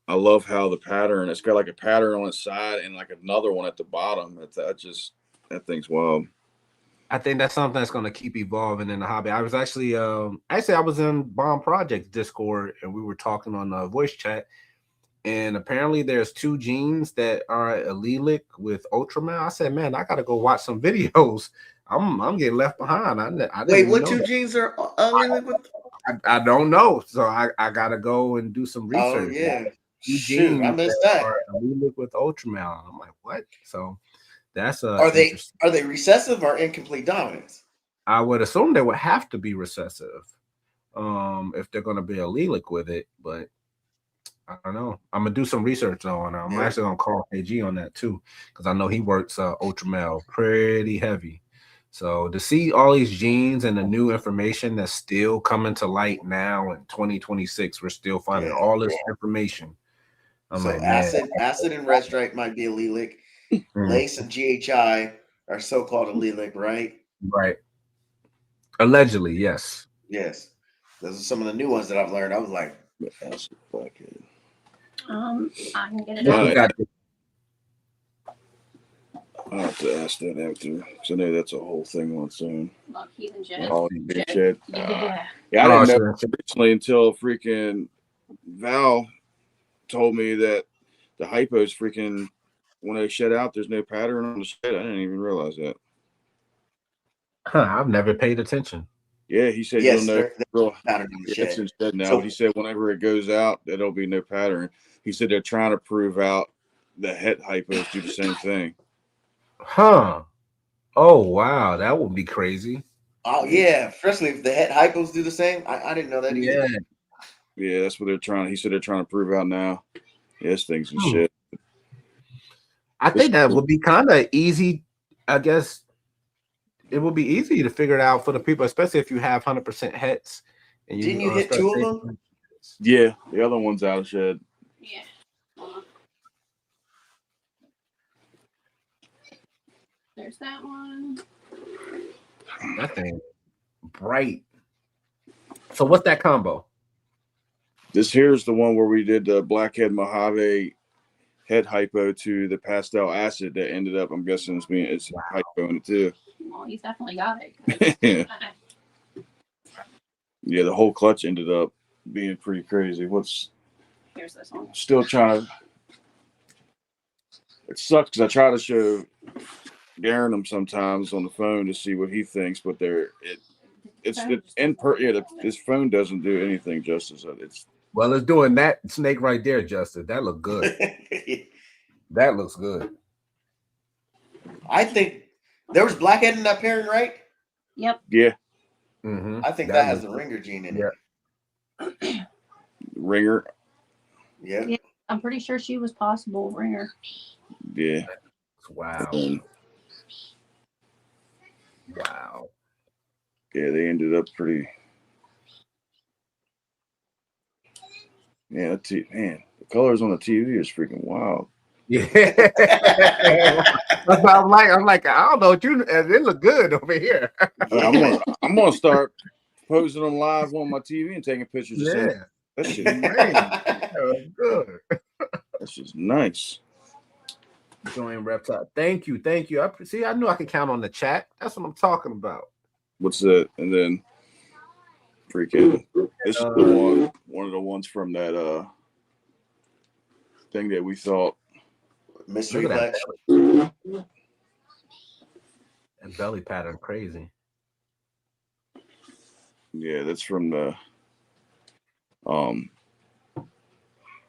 I love how the pattern, it's got like a pattern on its side and like another one at the bottom. That thing's wild. I think that's something that's going to keep evolving in the hobby. I was actually, I was in Bomb Project Discord and we were talking on the voice chat. And apparently there's 2 genes that are allelic with Ultramel. I said, man, I got to go watch some videos. I'm getting left behind. Wait, what 2 genes are allelic with? I don't know. So I got to go and do some research. Oh, yeah. Shoot, I missed that. Are allelic with Ultramel. I'm like, what? So that's are they recessive or incomplete dominance? I would assume they would have to be recessive if they're going to be allelic with it, but I don't know. I'm gonna do some research on it. I'm actually gonna call KG on that too, because I know he works Ultramel pretty heavy. So to see all these genes and the new information that's still coming to light now in 2026, we're still finding all this information. I'm so like, acid and red stripe might be allelic. Lace and GHI are so-called allelic, right? Right. Allegedly, yes. Yes. Those are some of the new ones that I've learned. I was like, I can get it out. I'll have to ask that after, because I know that's a whole thing on its own. Lockheed and Jet. Oh, shit. Yeah. I didn't know recently until freaking Val told me that the hypos freaking, when they shed out, there's no pattern on the shed. I didn't even realize that. I've never paid attention. Yeah, he said yes, you'll know pattern on the shed. Now, so, he said whenever it goes out, there'll be no pattern. He said they're trying to prove out the het hypos do the same thing. Huh. Oh, wow. That would be crazy. Oh, yeah. Especially if the het hypos do the same. I didn't know that either. Yeah, that's what they're trying. He said they're trying to prove out now. Yeah, this thing's some shit. I think that would be kind of easy. I guess it would be easy to figure it out for the people, especially if you have 100% hets. And didn't you hit 2 of them? Yeah, the other one's out of shed. Yeah. There's that one. That thing bright. So what's that combo? This here's the one where we did the Blackhead Mojave head hypo to the pastel acid that ended up, I'm guessing it's hypo in it too. Well, he's definitely got it. Yeah, the whole clutch ended up being pretty crazy. Here's this one. Still trying to. It sucks because I try to show Darren them sometimes on the phone to see what he thinks, but his phone doesn't do anything justice. It's doing that snake right there, Justin. That looked good. That looks good. I think there was blackhead in that pairing, right? Yep. Yeah. Mm-hmm. I think that has the ringer gene in it. Ringer. Yeah. I'm pretty sure she was possible ringer. Yeah. Wow. Wow. Yeah, they ended up pretty. Yeah, man, the colors on the TV is freaking wild. Yeah. I'm like, I don't know what it look good over here. I'm gonna start posting them live on my TV and taking pictures. Yeah. That shit. That was good. That's just nice. Join reptile. Thank you. I knew I could count on the chat. That's what I'm talking about. What's that? And then freaking this is the one of the ones from that thing that we thought mystery that plex. And belly pattern crazy. Yeah, that's from the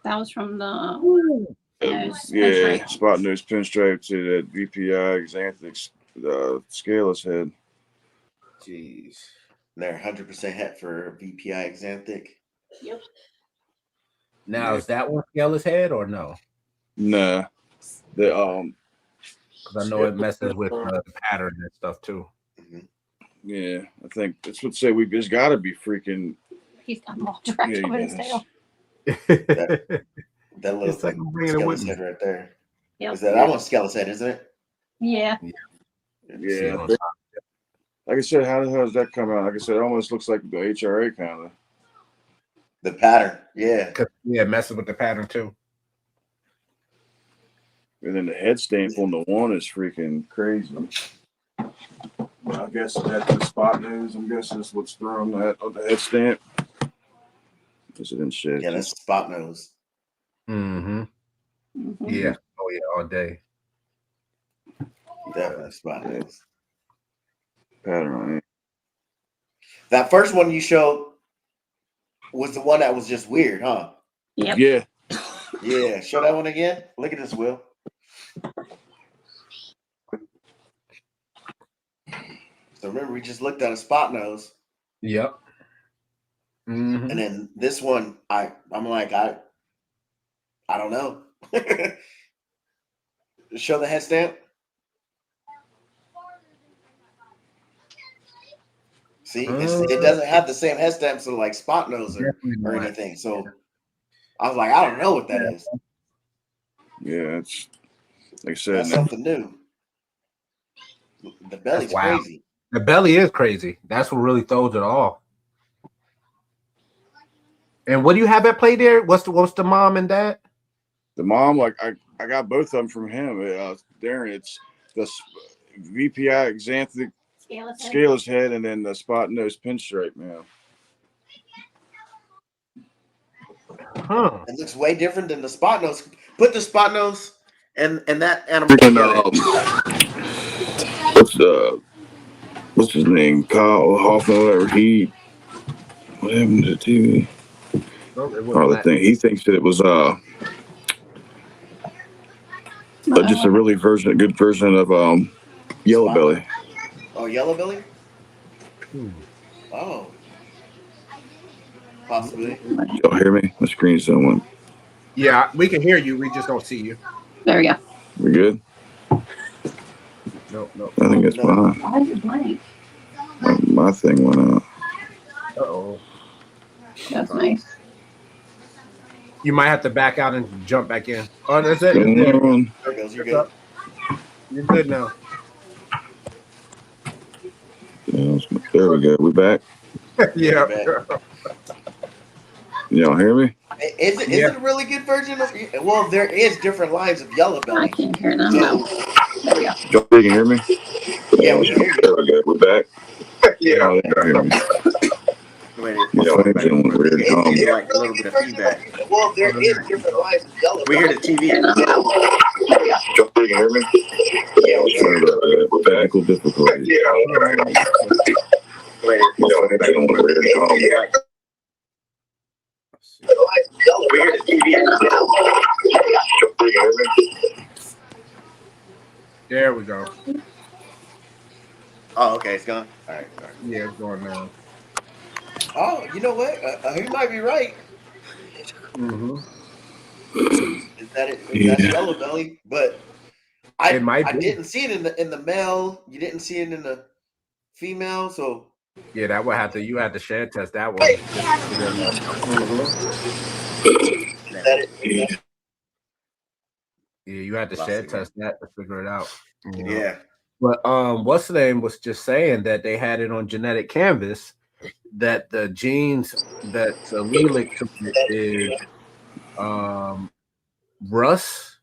that was from the spot nose pinstripe to that VPI xanthic scaleless head. Jeez. They're 100% het for VPI xanthic. Yep. Now is that one scaleless head or no? Nah. The because I know it messes with the pattern and stuff too. Mm-hmm. Yeah, I think that's what say we just got to be freaking. He's got them all direct over his tail. That looks like scaleless head right there. Yep. Is that one's scaleless head, isn't it? Yeah. Yeah. Like I said, how the hell does that come out? Like I said, it almost looks like the HRA kind of. The pattern, yeah. Yeah, messing with the pattern too. And then the head stamp on the one is freaking crazy. Well, I guess that's the spot nose. I'm guessing that's what's thrown that on the head stamp. Is it in shit? Yeah, that's spot nose. Mm-hmm. Yeah. Oh yeah, all day. Definitely spot nose. Pattern. That first one you showed was the one that was just weird, huh? Yep. Yeah. Yeah. Show that one again. Look at this, Will. So remember, we just looked at a spot nose. Yep. Mm-hmm. And then this one, I'm like, I don't know. Show the head stamp. See, it doesn't have the same head stamp, so like spot nose or anything. So I was like, I don't know what that is. Yeah, it's like I said, that's something new. The belly's crazy. The belly is crazy. That's what really throws it off. And what do you have at play there? What's the mom and dad? The mom, like I got both of them from him. Darren, it's the VPI xanthic scaleless head, and then the spot nose pinstripe, man. Huh? It looks way different than the spot nose. Put the spot nose and that animal together. What's his name? Kyle Hoffman, whatever. What happened to the TV? The thing. He thinks that it was just a really good version of Yellow Belly. Oh, Yellow Belly? Oh. Possibly. Y'all hear me? My screen's someone. Yeah, we can hear you. We just don't see you. There we go. We good? No. I think it's fine. Why is it blank? My thing went out. Uh-oh. That's nice. You might have to back out and jump back in. Oh, that's it. There goes. You're good. You're good now. There we go. We back? Yeah. Y'all hear me? Is it a really good version of? Well, there is different lines of Yellow Belly. I can't hear them. No. There we go. Y'all can hear me? Yeah, we can hear you. There we go. We're back. Yeah. Oh, they can hear me. Like a little bit of feedback. Well, there is different lines of Yellow Belly. We hear the TV. Y'all can hear me? Yeah, we're back. Technical difficulties. We hear the TV. There we go. Oh, okay, it's gone. All right. Yeah, it's going now. Oh, you know what? He might be right. Mm-hmm. Is that Yellow Belly? But I didn't see it in the male. You didn't see it in the female, so. Yeah, that would have to. You had to shed test that one. Yeah, you had to shed test that to figure it out. Yeah. But what's the name was just saying that they had it on genetic canvas that the genes that allelic is Russ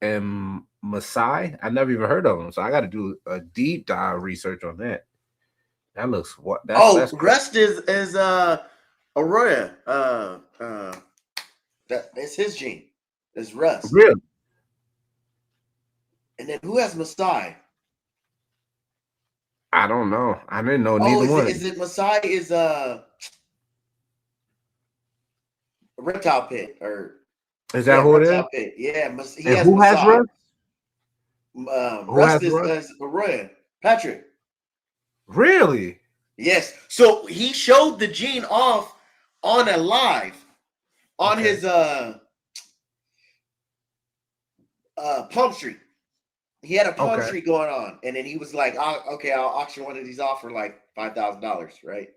and Masai. I never even heard of them, so I got to do a deep dive research on that. That looks what? That's Rust is Aurora. That's his gene. It's Rust. Really? And then who has Masai? I don't know. I didn't know neither one. Is it Masai is a reptile pit or is that who it is? Pit. Yeah, who has Rust? Rust is Aurora. Patrick. Really? Yes. So he showed the gene off on a live on his Palm Street. He had a Palm Street going on, and then he was like, "Okay, I'll auction one of these off for like $5,000, right?"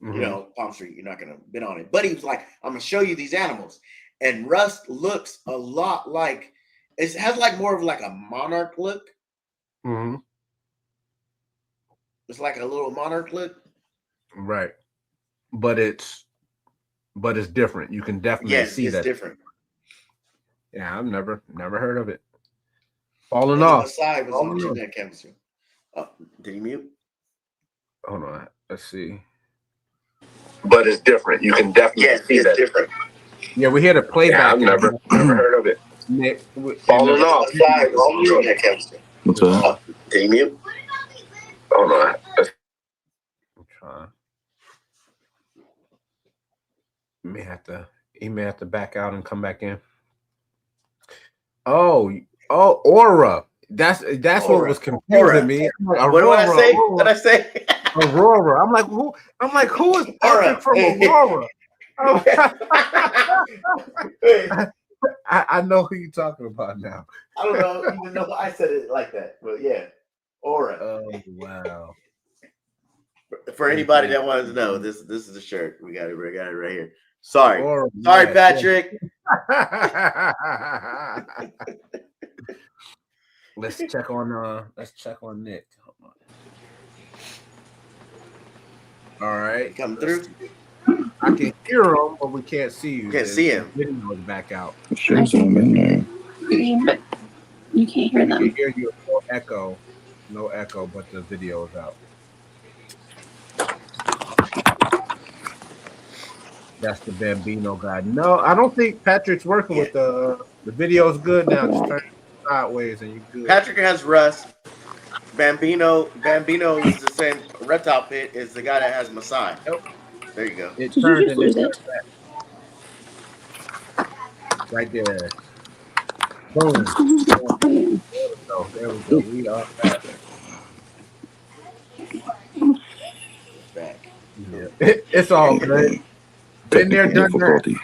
Mm-hmm. You know, Palm Street, you're not gonna bid on it. But he was like, "I'm gonna show you these animals," and Rust looks a lot like it has like more of like a monarch look. Mm-hmm. It's like a little monarch look, right? But it's different. You can definitely see that. Different. Yeah, I've never heard of it. Falling off. Masai was on genetic chemistry. Did he mute? Hold on. Let's see. But it's different. You can definitely see that. Different. Yeah, we hear the playback. I've never heard of it. Falling off. Masai was on genetic chemistry. What's up? Did he mute? Hold on. I'm trying. He may have to back out and come back in. Oh, Aura. That's Aura. What was confusing me. Like, Aurora, what did I say? Aurora. I'm like, who is Patrick from Aurora? I know who you're talking about now. I don't know, even though I said it like that, but yeah, Aura. Oh wow! For anybody that wants to know, this is the shirt. We got it right here. Sorry, Aura, sorry, Patrick. Let's check on Nick. All right, come through. I can hear him, but we can't see you. Can't see him. Video is back out. Sure, zoom in there. But you can't hear them. You can hear you. No echo, but the video is out. That's the Bambino guy. No, I don't think Patrick's working with the video's good now. Just turn it sideways and you good. Patrick has Rust. Bambino is the same reptile pit is the guy that has Masai. Oh, there you go. It turned and it right there. Boom. There we go. We are back. Yeah. It's all good. Been there, done that.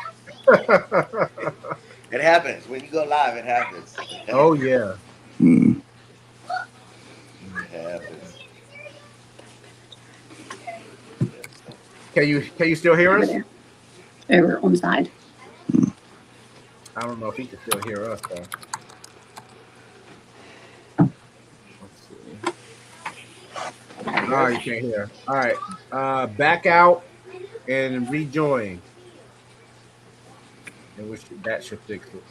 It happens. When you go live, it happens. Oh yeah. Mm. It happens. Can you still hear us? Over on the side. I don't know if he can still hear us though. Let's see. Oh, you can't hear. All right. Back out and rejoin. And that should fix it.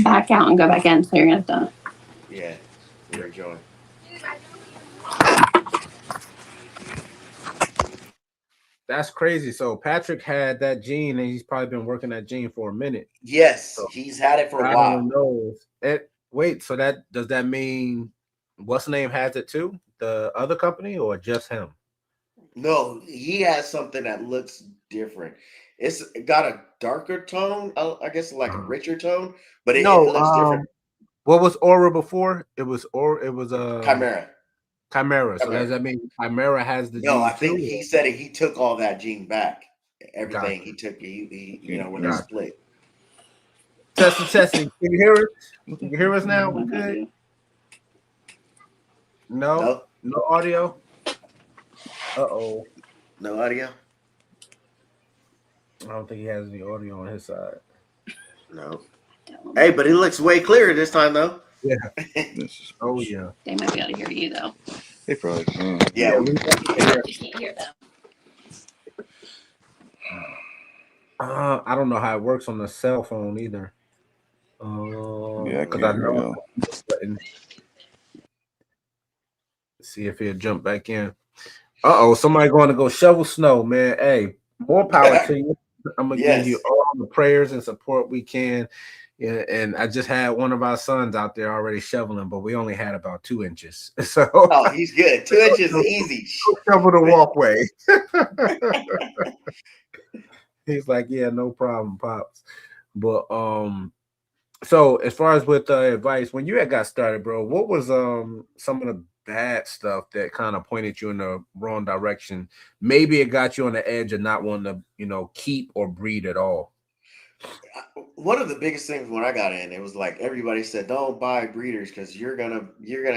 Back out and go back in, so you're gonna have to. Yeah, rejoin. That's crazy. So Patrick had that gene, and he's probably been working that gene for a minute. Yes, so he's had it for a while. Don't know. Wait, so does that mean what's the name has it too? The other company or just him? No, he has something that looks different. It's got a darker tone, I guess, like a richer tone, but it looks different. What was Aura before? It was Chimera. Chimera. So does that mean Chimera has the gene? No, I think he said he took all that gene back. Everything he took, he when they split. Testing. Can you hear us? Can you hear us now? We good? No audio. Uh-oh. No audio? I don't think he has any audio on his side. No. Hey, but it looks way clearer this time, though. Yeah. Oh, yeah. They might be able to hear you, though. They probably can. Yeah. You can't hear them. I don't know how it works on the cell phone either. Yeah, I Because I can't know. See if he'll jump back in. Somebody going to go shovel snow, man. Hey, more power to you. I'm gonna give you Yes. all the prayers and support we can. Yeah, and I just had one of our sons out there already shoveling, but we only had about 2 inches. So Oh, he's good. 2 inches easy. shovel the walkway. He's like, yeah, no problem, pops. But so as far as with advice, when you had got started, bro, what was some of the bad stuff that kind of pointed you in the wrong direction? Maybe it got you on the edge of not wanting to, keep or breed at all. One of the biggest things when I got in, it was like everybody said, "Don't buy breeders because you're gonna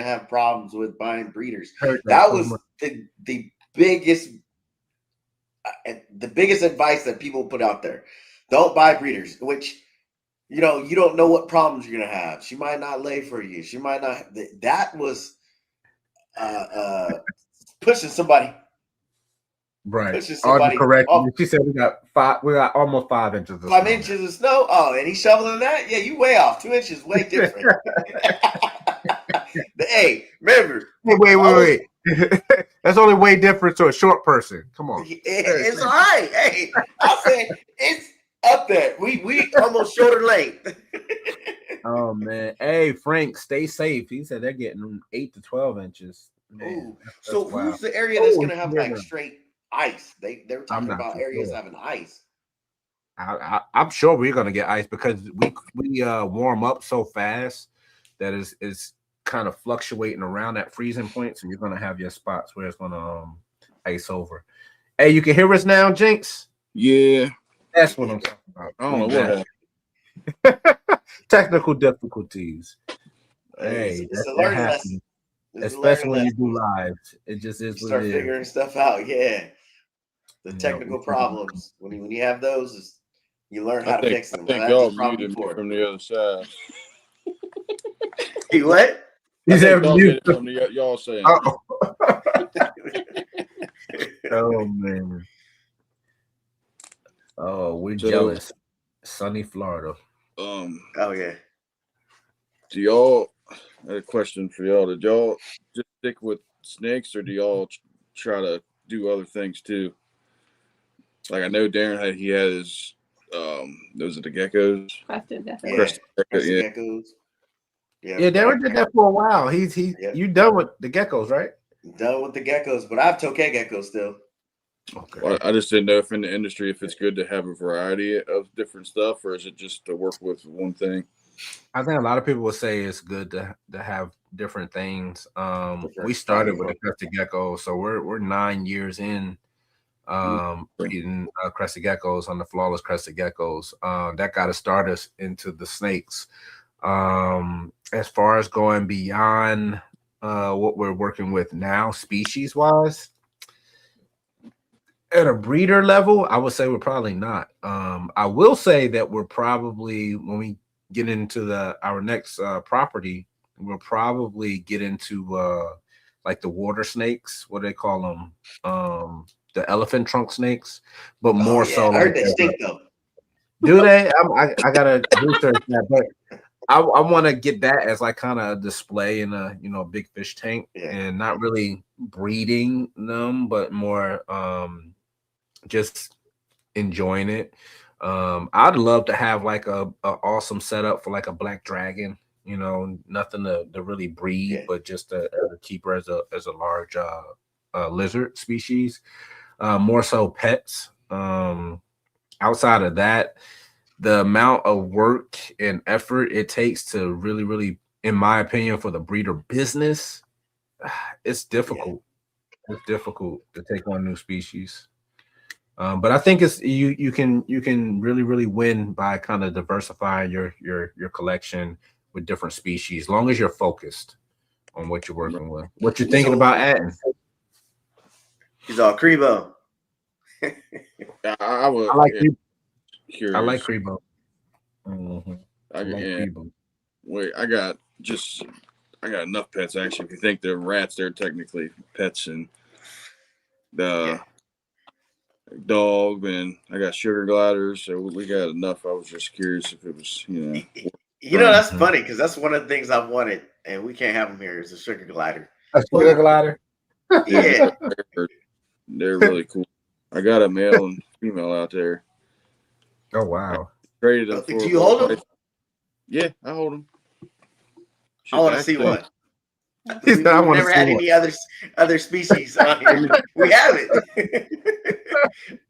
have problems with buying breeders." Heard That so was much. the biggest advice that people put out there. Don't buy breeders, which you don't know what problems you're gonna have. She might not lay for you. She might not. That was pushing somebody. Right. Pushing I'll just somebody correct off you. She said we got almost 5 inches of 5 snow. inches of snow. Oh, and he's shoveling that? Yeah, you way off. 2 inches, way different. Hey, remember. Wait. That's only way different to a short person. Come on. It's all right. Hey, I said it's up there. We almost shoulder length. Oh man. Hey, Frank, stay safe. He said they're getting 8 to 12 inches. Man, Ooh. that's So wild. who's the area that's Oh, gonna have yeah. like straight ice? They were talking not about too areas sure. having ice. I'm sure we're gonna get ice because we warm up so fast that it's kind of fluctuating around that freezing point. So you're gonna have your spots where it's gonna ice over. Hey, you can hear us now, Jenks? Yeah. That's what I'm talking about. I don't know what happened. Technical difficulties. Hey, Hey, it's a that learning happens. lesson. Especially when you do lives. It just is what Start it is. figuring stuff out. Yeah, the technical problems when you have those, you learn how to fix them. I think y'all muted me from the other side. Hey, what? He's y'all get it from y'all saying. Oh man. Oh, we're jealous. Sunny Florida. Oh yeah. Do y'all? I had a question for y'all. Did y'all just stick with snakes, or do y'all try to do other things too? Like I know Darren had his those are the geckos. Crested geckos. Yeah, Darren did that for a while. You done with the geckos, right? Done with the geckos, but I have tokay geckos still. Okay. Well, I just didn't know if in the industry if it's good to have a variety of different stuff, or is it just to work with one thing? I think a lot of people will say it's good to have different things. We started with the crested gecko, so we're 9 years in breeding crested geckos on the flawless crested geckos. That got to start us into the snakes. As far as going beyond what we're working with now, species wise, at a breeder level, I would say we're probably not. I will say that we're probably, when we get into our next property, we'll probably get into like the water snakes. What do they call them? The elephant trunk snakes, but more so. I heard they stink though. Do they? I gotta research that, but I want to get that as like kind of a display in a big fish tank, and not really breeding them, but more just enjoying it. I'd love to have like a awesome setup for like a black dragon. Nothing to really breed, but just a keeper as a large lizard species. More so pets. Outside of that, the amount of work and effort it takes to really, in my opinion, for the breeder business, it's difficult. It's difficult to take on new species. But I think it's you can really win by kind of diversifying your collection with different species, as long as you're focused on what you're working with. What you're thinking about adding? He's all Crebo. I like curious. I like Crebo. Mm-hmm. I like Crebo. Wait, I got enough pets actually. If you think they're rats, they're technically pets, and dog, and I got sugar gliders, so we got enough. I was just curious if it was, That's funny because that's one of the things I've wanted, and we can't have them here. Is a sugar glider. A sugar glider. Yeah, they're really cool. I got a male and female out there. Oh wow! Traded them do you hold them? Yeah, I hold them. I want to see one. We've never had any other species on here. We haven't.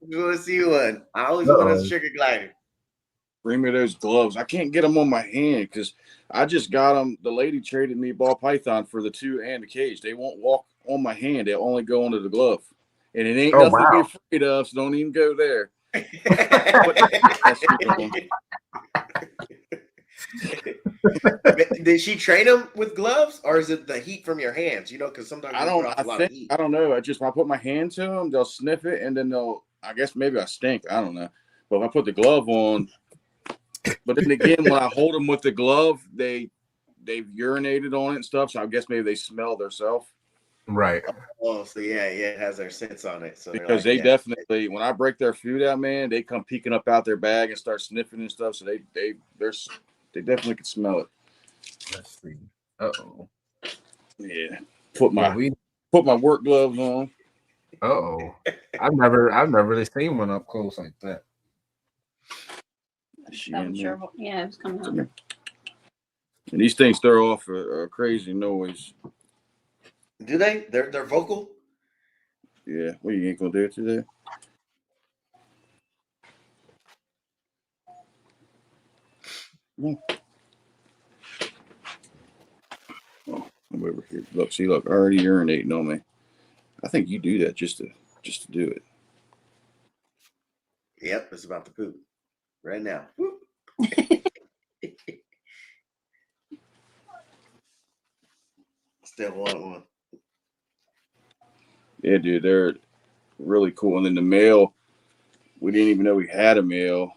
We want to see one. I always want a sugar glider. Bring me those gloves. I can't get them on my hand because I just got them. The lady traded me ball python for the 2 and the cage. They won't walk on my hand. They'll only go under the glove. And it ain't nothing to be afraid of, so don't even go there. Did she train them with gloves, or is it the heat from your hands? Because sometimes I don't know. I just when I put my hand to them, they'll sniff it, and then I guess maybe I stink. I don't know. But if I put the glove on, but then again, when I hold them with the glove, they've urinated on it and stuff. So I guess maybe they smell themselves. Right. Oh, so yeah, it has their scents on it. So because they definitely, when I break their food out, man, they come peeking up out their bag and start sniffing and stuff. So they definitely can smell it. Let's see. Uh-oh. Yeah. Put my work gloves on. Uh-oh. I've never really seen one up close like that. I'm sure. Yeah, it was coming out. And these things throw off a crazy noise. Do they? They're vocal? Yeah. What, you ain't gonna do it today? Oh, I'm over here. Look, already urinating on me. I think you do that just to do it. Yep, it's about to poop right now. Still want one. Yeah, dude, they're really cool. And then the male, we didn't even know we had a male.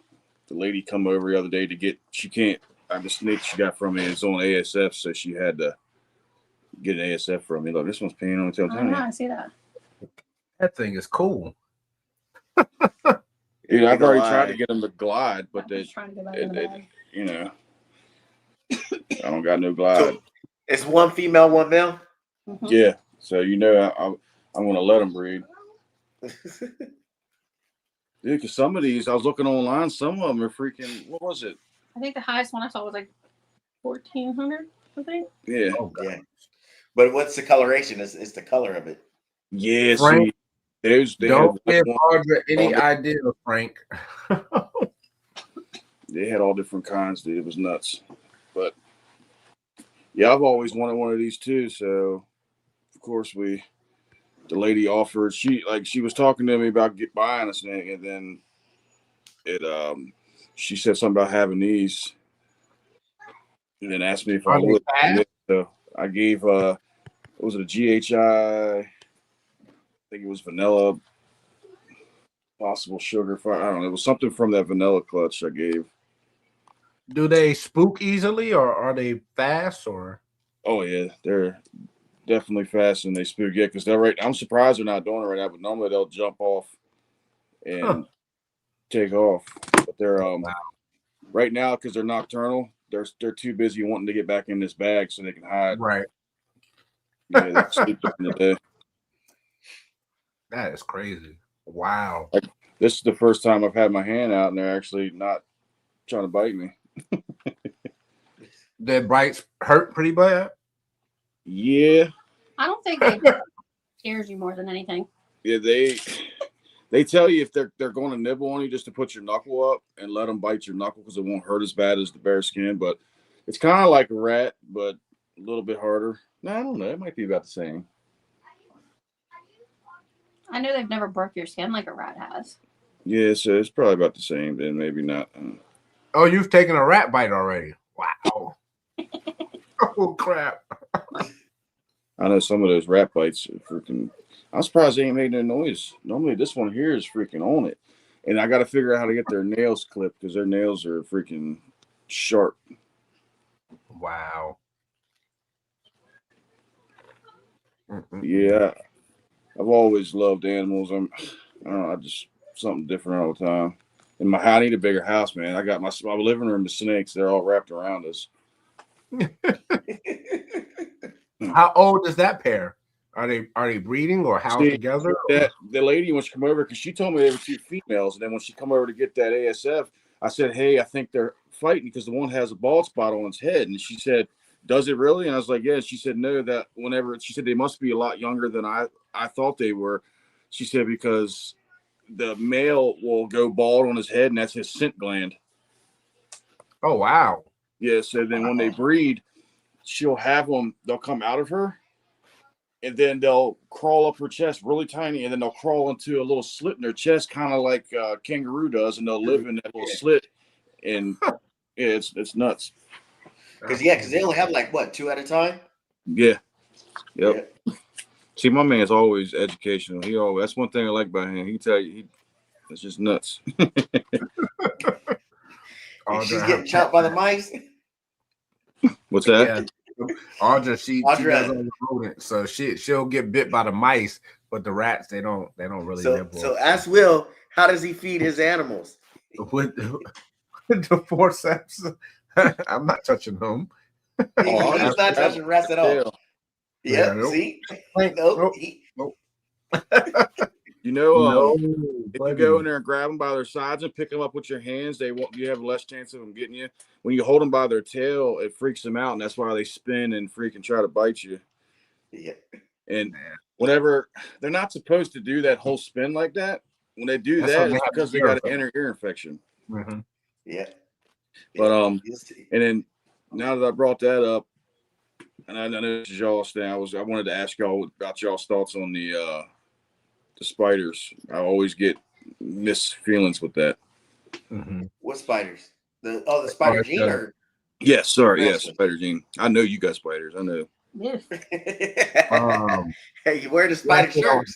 The lady come over the other day to get. The snake she got from me is on ASF, so she had to get an ASF from me. Look, this one's peeing on the tail. I see that. That thing is cool. Dude, I've already tried to get them to glide, but trying to get back in the bag. I don't got no glide. So it's one female, one male? Mm-hmm. Yeah, so I'm going to let them breed. Dude, because some of these, I was looking online, some of them are freaking, what was it? I think the highest one I saw was like 1,400, I think. Yeah. Oh, yeah. But what's the coloration? Is the color of it? Yeah, Frank, they don't give Audra any idea, Frank. They had all different kinds, dude. It was nuts. But yeah, I've always wanted one of these too. So of course the lady offered, she was talking to me about buying a snake, and then she said something about having these, and then asked me if I would. So I gave was it a GHI? I think it was vanilla, possible sugar. I don't know. It was something from that vanilla clutch I gave. Do they spook easily, or are they fast? Or oh yeah, they're definitely fast and they spook. Yeah, because I'm surprised they're not doing it right now. But normally they'll jump off and take off. But they're right now, because they're nocturnal. They're too busy wanting to get back in this bag so they can hide. Right. Yeah, they can sleep during the day. That is crazy. Wow. This is the first time I've had my hand out and they're actually not trying to bite me. Their bites hurt pretty bad? Yeah. I don't think it scares you more than anything. Yeah, they tell you if they're going to nibble on you just to put your knuckle up and let them bite your knuckle because it won't hurt as bad as the bare skin. But it's kind of like a rat, but a little bit harder. No, I don't know. It might be about the same. I know they've never broke your skin like a rat has. Yeah, so it's probably about the same. Then maybe not. Oh, you've taken a rat bite already. Wow. Oh, crap. I know some of those rat bites are freaking. I'm surprised they ain't made no noise. Normally, this one here is freaking on it. And I got to figure out how to get their nails clipped because their nails are freaking sharp. Wow. Yeah, I've always loved animals. I don't know, I just something different all the time. In my I need a bigger house, man. I got my living room, the snakes, they're all wrapped around us. How old is that pair? Are they breeding or housed together? That the lady, when she come over, because she told me they were 2 females, and then when she come over to get that ASF, I said, hey, I think they're fighting because the one has a bald spot on its head. And she said, does it really? And I was like, yeah. She said, no, that whenever she said they must be a lot younger than I thought they were. She said, because the male will go bald on his head, and that's his scent gland. Oh, wow. Yeah. So then when they breed, she'll have them, they'll come out of her, and then they'll crawl up her chest really tiny, and then they'll crawl into a little slit in their chest, kind of like a kangaroo does, and they'll live in that little slit. And yeah, it's nuts. Because they only have like what, 2 at a time? Yeah. Yep. Yeah. See, my man's always educational. That's one thing I like about him. He can tell you it's just nuts. She's getting chopped by the mice. What's that? Yeah. Audra, she does all the rodents, so she'll get bit by the mice, but the rats they don't really nibble. So ask Will, how does he feed his animals? With the forceps. I'm not touching them. He's not touching rats at all. Yeah, nope. See? Nope. You know, if you go in there and grab them by their sides and pick them up with your hands, you have less chance of them getting you. When you hold them by their tail, it freaks them out, and that's why they spin and freaking try to bite you. Yeah. And whenever they're not supposed to do that whole spin like that, when they do that, it's because they got an inner ear infection. Mm-hmm. Yeah. But and then now that I brought that up, and I know this is y'all's thing, I wanted to ask y'all about y'all's thoughts on the spiders. I always get mixed feelings with that. Mm-hmm. What spiders? The spider gene or? Yes, sorry, yes, spider gene. I know you got spiders. I know. Yes. Hey, you wear the spider shirts.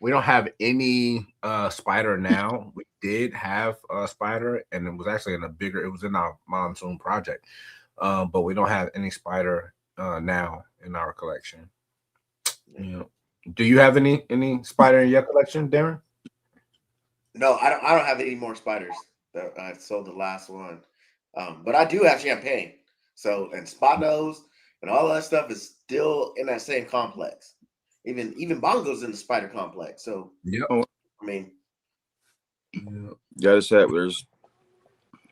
We don't have any spider now. We did have a spider, and it was actually it was in our monsoon project. But we don't have any spider now in our collection. You know, do you have any spider in your collection, Darren? No, I don't have any more spiders. I sold the last one. But I do have champagne. So, and spot nose and all that stuff is still in that same complex. Even Bongo's in the spider complex. So yeah, I mean, there's a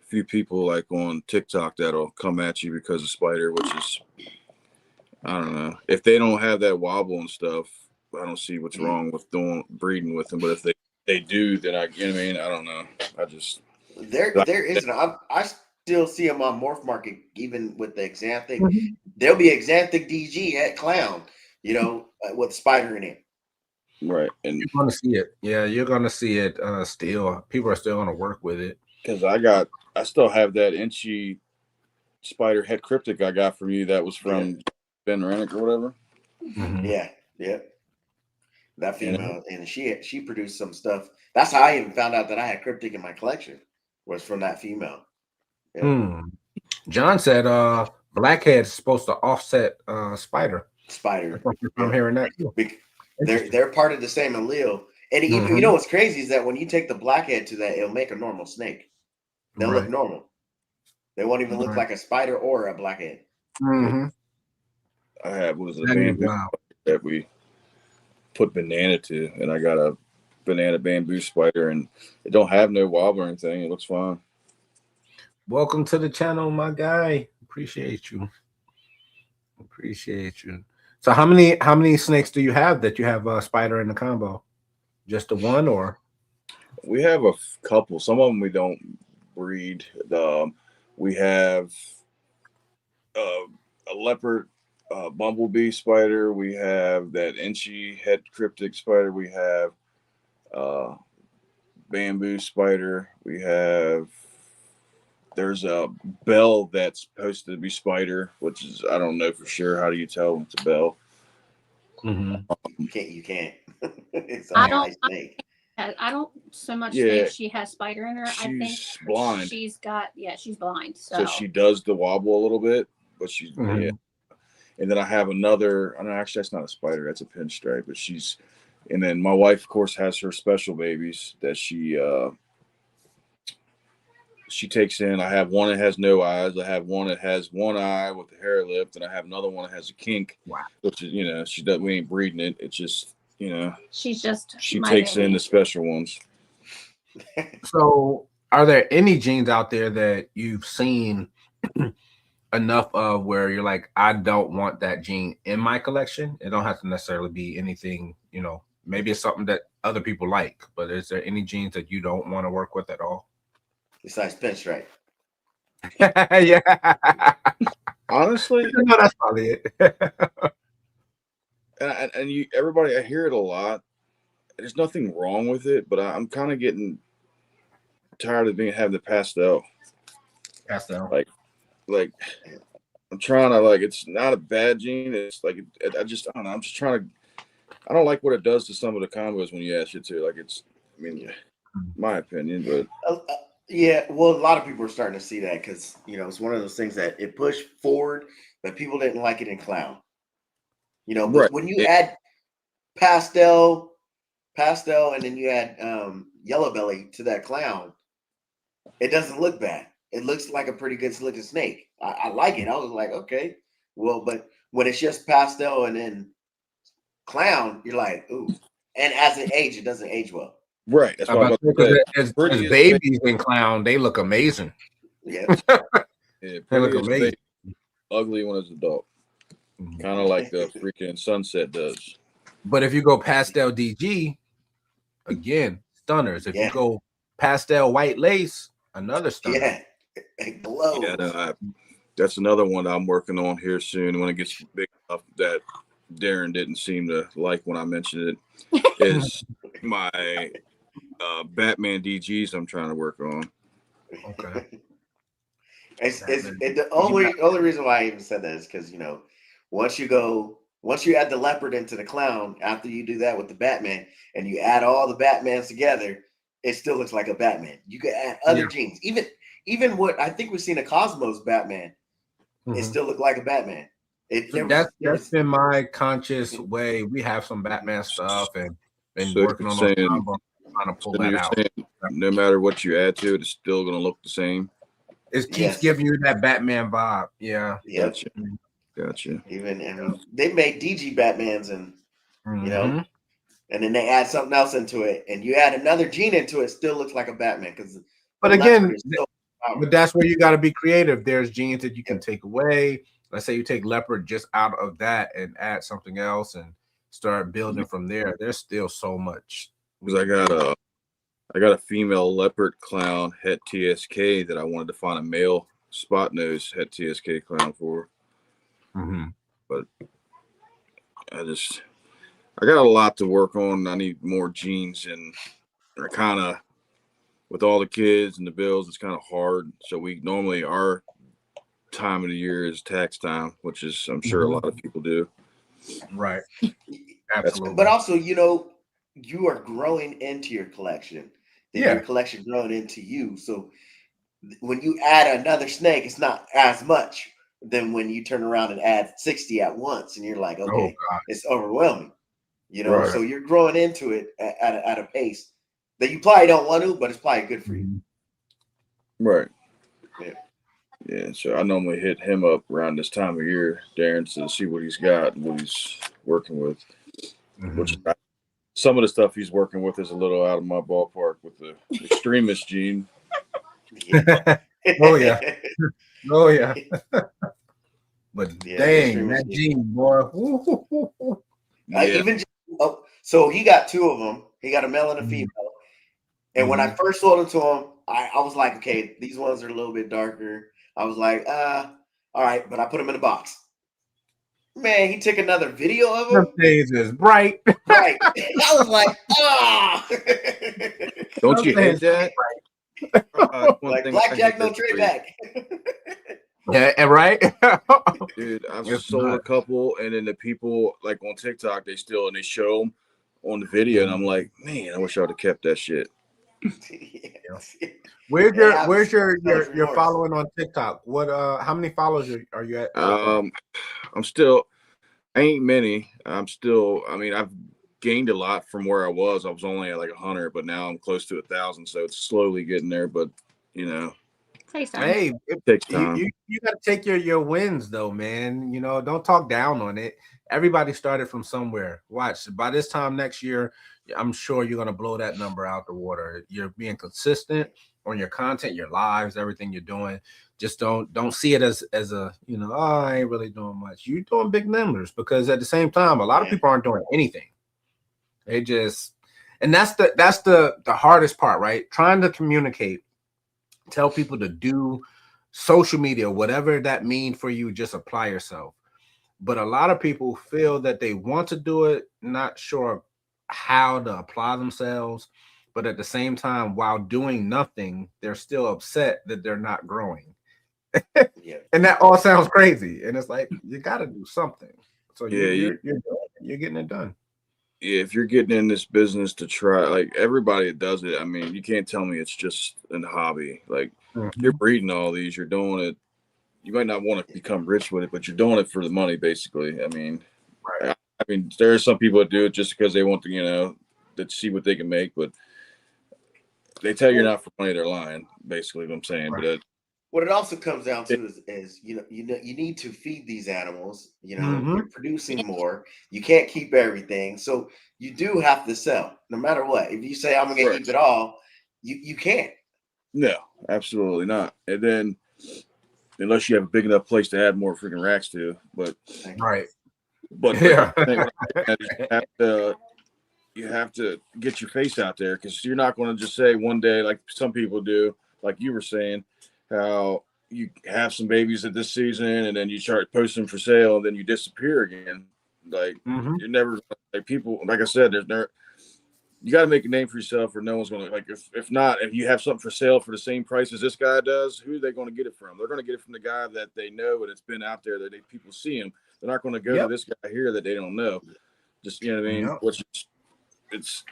few people like on TikTok that'll come at you because of spider, which is, I don't know. If they don't have that wobble and stuff, I don't see what's wrong with breeding with them. But if they do, then I don't know. I just there isn't. I still see them on Morph Market, even with the Xanthic. Mm-hmm. There'll be Xanthic DG at Clown, with spider in it. Right, and you're gonna see it. Yeah, you're gonna see it. Still, people are still gonna work with it. Because I still have that inchy spider head cryptic I got from you. That was from Ben Rennick or whatever. Mm-hmm. Yeah. That female, and she produced some stuff. That's how I even found out that I had cryptic in my collection. Was from that female. Yeah. John said blackhead's supposed to offset spider. I'm hearing that too. They're part of the same allele. And even, you know what's crazy is that when you take the blackhead to that, it'll make a normal snake. They'll look normal. They won't even look like a spider or a blackhead. Mm-hmm. I have a bamboo that we put banana to, and I got a banana bamboo spider, and it don't have no wobble or anything. It looks fine. Welcome to the channel, my guy. Appreciate you. So how many snakes do you have that you have a spider in the combo? Just the one, or? We have a couple. Some of them we don't breed. We have a leopard bumblebee spider. We have that inchy head cryptic spider. We have bamboo spider. There's a bell that's supposed to be spider, which is, I don't know for sure. How do you tell when it's a bell? You can't. It's a nice snake. I don't so much think she has spider in her. I think blind. She's blind. So she does the wobble a little bit, but she's And then I have another. Actually, that's not a spider. That's a pinstripe. But And then my wife, of course, has her special babies that she takes in. I have one that has no eyes. I have one that has one eye with the hair lip, and I have another one that has a kink. Wow. Which is, she does. We ain't breeding it. It's just, she takes in the special ones. So, are there any genes out there that you've seen enough of where you're like, I don't want that gene in my collection? It don't have to necessarily be anything, maybe it's something that other people like, but is there any genes that you don't want to work with at all? Besides pinstripe. Yeah. Honestly, no, that's probably it. and everybody, I hear it a lot. There's nothing wrong with it, but I'm kind of getting tired of having the pastel. Like I'm trying to, it's not a bad gene. It's like I don't know. I'm just trying to. I don't like what it does to some of the combos when you add shit to. My opinion, but yeah. Well, a lot of people are starting to see that because it's one of those things that it pushed forward, but people didn't like it in clown. Right. When you add pastel, and then you add yellow belly to that clown, it doesn't look bad. It looks like a pretty good looking snake. I like it. I was like, okay, well, but when it's just pastel and then clown, you're like, ooh. And as it ages, it doesn't age well. Right. That's why as babies in clown, they look amazing. Yeah. They look amazing. Ugly when it's adult. Kind of like the freaking sunset does. But if you go pastel DG, again, stunners. If you go pastel white lace, another stunner. Yeah. It glows. Yeah, that's another one I'm working on here soon when it gets big enough that Darren didn't seem to like when I mentioned it. Is my Batman DGs I'm trying to work on. Okay. The only reason why I even said that is because once you add the leopard into the clown, after you do that with the Batman and you add all the Batmans together, it still looks like a Batman. You could add other genes. Even what I think we've seen a Cosmos Batman, it still looked like a Batman. That's been my conscious way. We have some Batman stuff and been working on those combos, trying to pull that out. No matter what you add to it, it's still going to look the same. It keeps giving you that Batman vibe. Yeah. Gotcha. Even they made DG Batmans and and then they add something else into it, and you add another gene into it, still looks like a Batman. But again, but that's where you got to be creative. There's genes that you can take away. Let's say you take leopard just out of that and add something else and start building from there. There's still so much. Because I got a female leopard clown het TSK that I wanted to find a male spot nose het TSK clown for. But I got a lot to work on. I need more genes, and they're kind of, with all the kids and the bills, it's kind of hard. So we normally, our time of the year is tax time, which is, I'm sure a lot of people do. Right. Absolutely. But also, you are growing into your collection. Then your collection growing into you. So when you add another snake, it's not as much than when you turn around and add 60 at once, and you're like, okay, it's overwhelming. So you're growing into it at a pace that you probably don't want to, but it's probably good for you. Right. Yeah. So I normally hit him up around this time of year, Darren, to see what he's got and what he's working with. Which some of the stuff he's working with is a little out of my ballpark with the extremist gene. Oh yeah. But dang, that gene, boy. So he got two of them. He got a male and a female. And when I first sold them to him, I was like, okay, these ones are a little bit darker. I was like, all right, but I put them in a box. Man, he took another video of them. Things is bright. Right. I was like, Don't you hate that? Like blackjack, no trade back. Yeah, and right. Dude, I've sold a couple, and then the people like on TikTok, they show them on the video, and I'm like, man, I wish I would have kept that shit. Where's your following on TikTok? What how many followers are you at? I ain't many. I've gained a lot from where I was. I was only at like 100, but now I'm close to 1,000. So it's slowly getting there. But you know, hey, it takes time. You got to take your wins though, man. You know, don't talk down on it. Everybody started from somewhere. Watch, by this time next year, I'm sure you're gonna blow that number out the water. You're being consistent on your content, your lives, everything you're doing. Just don't see it as a, you know, oh, I ain't really doing much. You're doing big numbers, because at the same time, a lot of people aren't doing anything. They just, and that's the hardest part, right? Trying to communicate, tell people to do social media, whatever that means for you, just apply yourself. But a lot of people feel that they want to do it, not sure how to apply themselves. But at the same time, while doing nothing, they're still upset that they're not growing. And that all sounds crazy. And it's like, you got to do something. So you're getting it done. Yeah, if you're getting in this business to try, like everybody that does it, I mean, you can't tell me it's just a hobby. Like you're breeding all these, you're doing it. You might not want to become rich with it, but you're doing it for the money, basically. I mean, there are some people that do it just because they want to, you know, to see what they can make, but they tell you're not for money, they're lying, basically what I'm saying. But what it also comes down to is you need to feed these animals. You know, you're producing more. You can't keep everything, so you do have to sell, no matter what. If you say I'm gonna keep it all, you can't. No, absolutely not. And then, unless you have a big enough place to add more freaking racks to, but you have to get your face out there, because you're not going to just say one day, like some people do, like you were saying, how you have some babies at this season and then you start posting for sale and then you disappear again. Like you're never, like people, like I said, there's never, you got to make a name for yourself, or no one's going to, like, if not, if you have something for sale for the same price as this guy does, who are they going to get it from? They're going to get it from the guy that they know and it's been out there, that people see him. They're not going to go to this guy here that they don't know. Just, you know what I mean? Which it's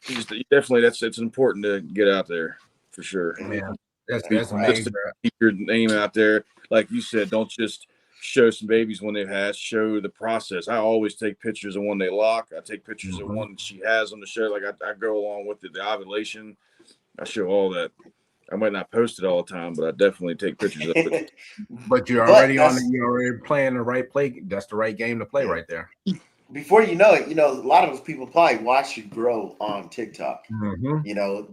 definitely, it's important to get out there for sure. Yeah, that's just to keep your name out there. Like you said, don't just show some babies when they've hatched, show the process. I always take pictures of when they lock. I take pictures of when she has on the show. Like I go along with it, the ovulation. I show all that. I might not post it all the time, but I definitely take pictures of it. But you're already on it. You're already playing the right play. That's the right game to play right there. Before you know it, you know, a lot of those people probably watch you grow on TikTok. You know,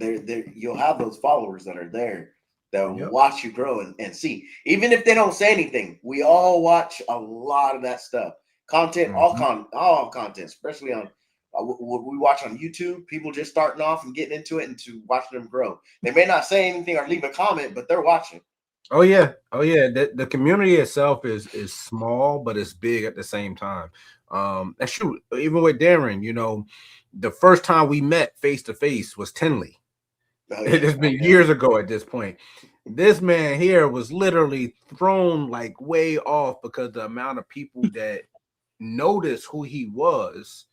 you'll have those followers that are there that will watch you grow and see. Even if they don't say anything, we all watch a lot of that stuff. Content, all content, especially on what we watch on YouTube. People just starting off and getting into it and to watching them grow. They may not say anything or leave a comment, but they're watching. Oh yeah. The community itself is small, but it's big at the same time. That's true. Even with Darren, you know, the first time we met face to face was Tinley. It has been years ago at this point. This man here was literally thrown like way off because the amount of people that noticed who he was,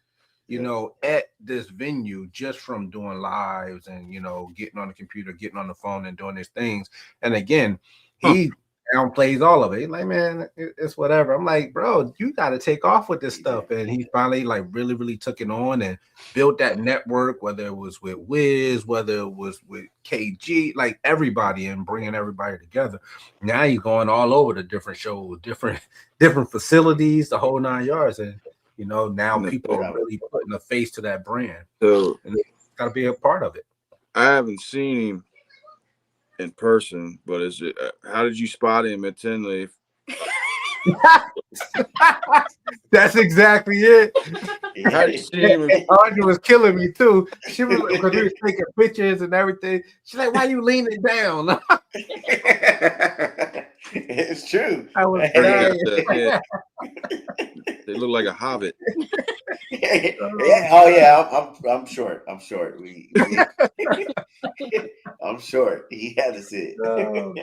you know, at this venue, just from doing lives and, you know, getting on the computer, getting on the phone and doing his things. And again, he downplays all of it. He's like, man, it's whatever. I'm like, bro, you got to take off with this stuff. And he finally like really took it on and built that network, whether it was with Wiz, whether it was with KG, like everybody, and bringing everybody together. Now you're going all over the different shows, different facilities, the whole 9 yards. And, you know, now people are really putting a face to that brand. So and it's got to be a part of it. I haven't seen him in person, but is it? How did you spot him at Tinley? That's exactly it. Audrey was killing me too. She was because we were taking pictures and everything. She's like, "Why you leaning down?" It's true. I was They look like a hobbit. Oh yeah, I'm short. I'm short. I'm short. He had to sit. I'm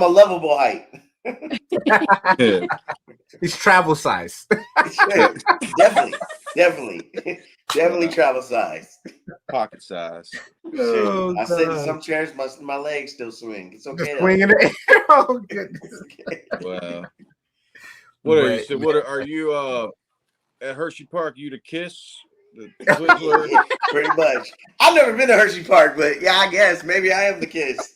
a lovable height. He's travel size. Definitely travel size. Pocket size. I sit in some chairs, my legs still swing. It's okay. Swinging it. Oh goodness. Wow. What are you? at Hershey Park, you to kiss the Twizzler. Yeah, pretty much. I've never been to Hershey Park, but yeah, I guess maybe I am the kiss.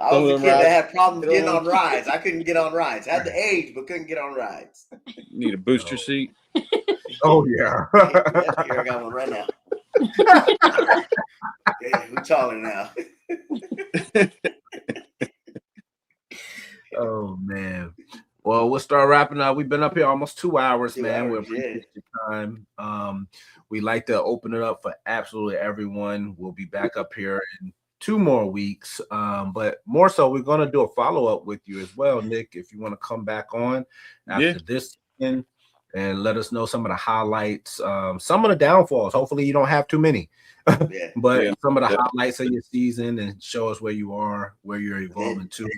I was the kid that had problems getting on rides. I couldn't get on rides. I had the age, but couldn't get on rides. You need a booster seat. Oh yeah. Yeah, here I got one right now. Yeah, who's taller now? Oh man. Well, we'll start wrapping up. We've been up here almost 2 hours, 2 man. We hours, appreciate your time. We like to open it up for absolutely everyone. We'll be back up here in 2 more weeks. But more so, we're going to do a follow-up with you as well, Nick, if you want to come back on after this season and let us know some of the highlights, some of the downfalls. Hopefully you don't have too many. But some of the highlights of your season, and show us where you are, where you're evolving to.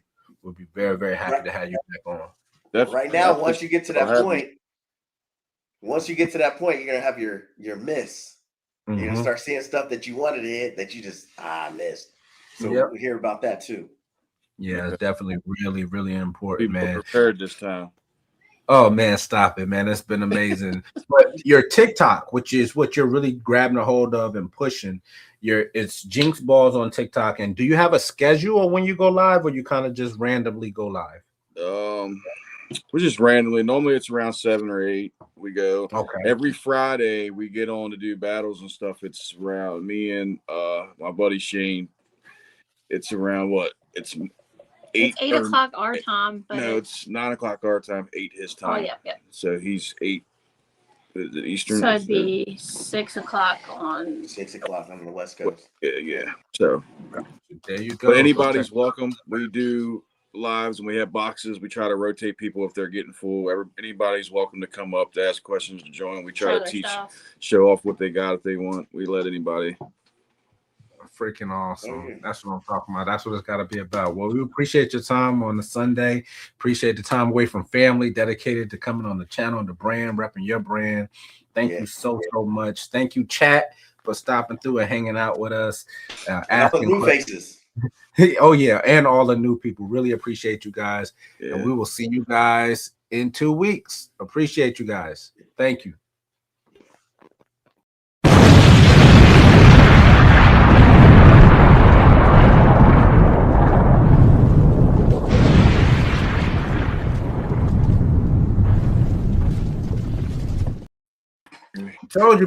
We'll be very, very happy to have you back on. Right now, once you get to that point, you're gonna have your miss. You're gonna start seeing stuff that you wanted to hit that you just missed. So we'll hear about that too. Yeah, it's definitely really, really important, People man. prepared this time. Oh man, stop it, man. It's been amazing. But your TikTok, which is what you're really grabbing a hold of and pushing, it's Jenxed BALLZ on TikTok. And do you have a schedule when you go live, or you kind of just randomly go live? We just randomly. Normally it's around 7 or 8. We go. Okay. Every Friday we get on to do battles and stuff. It's around me and my buddy Shane. It's around what? It's 8 o'clock our time. But no, it's 9 o'clock our time, 8 his time. Oh yeah. So he's 8 Eastern. So it'd be 6 o'clock on 6 o'clock on the West Coast. Yeah. So there you go. But anybody's welcome. We do lives and we have boxes. We try to rotate people if they're getting full. Anybody's welcome to come up to ask questions, to join. We try to teach, show off what they got if they want. We let anybody. Freaking awesome. That's what I'm talking about. That's what it's got to be about. Well, we appreciate your time on the Sunday. Appreciate the time away from family, dedicated to coming on the channel, the brand, repping your brand. Thank you so much. Thank you, chat, for stopping through and hanging out with us. Asking new faces. Oh yeah, and all the new people. Really appreciate you guys. And we will see you guys in 2 weeks. Appreciate you guys. Thank you. Told you.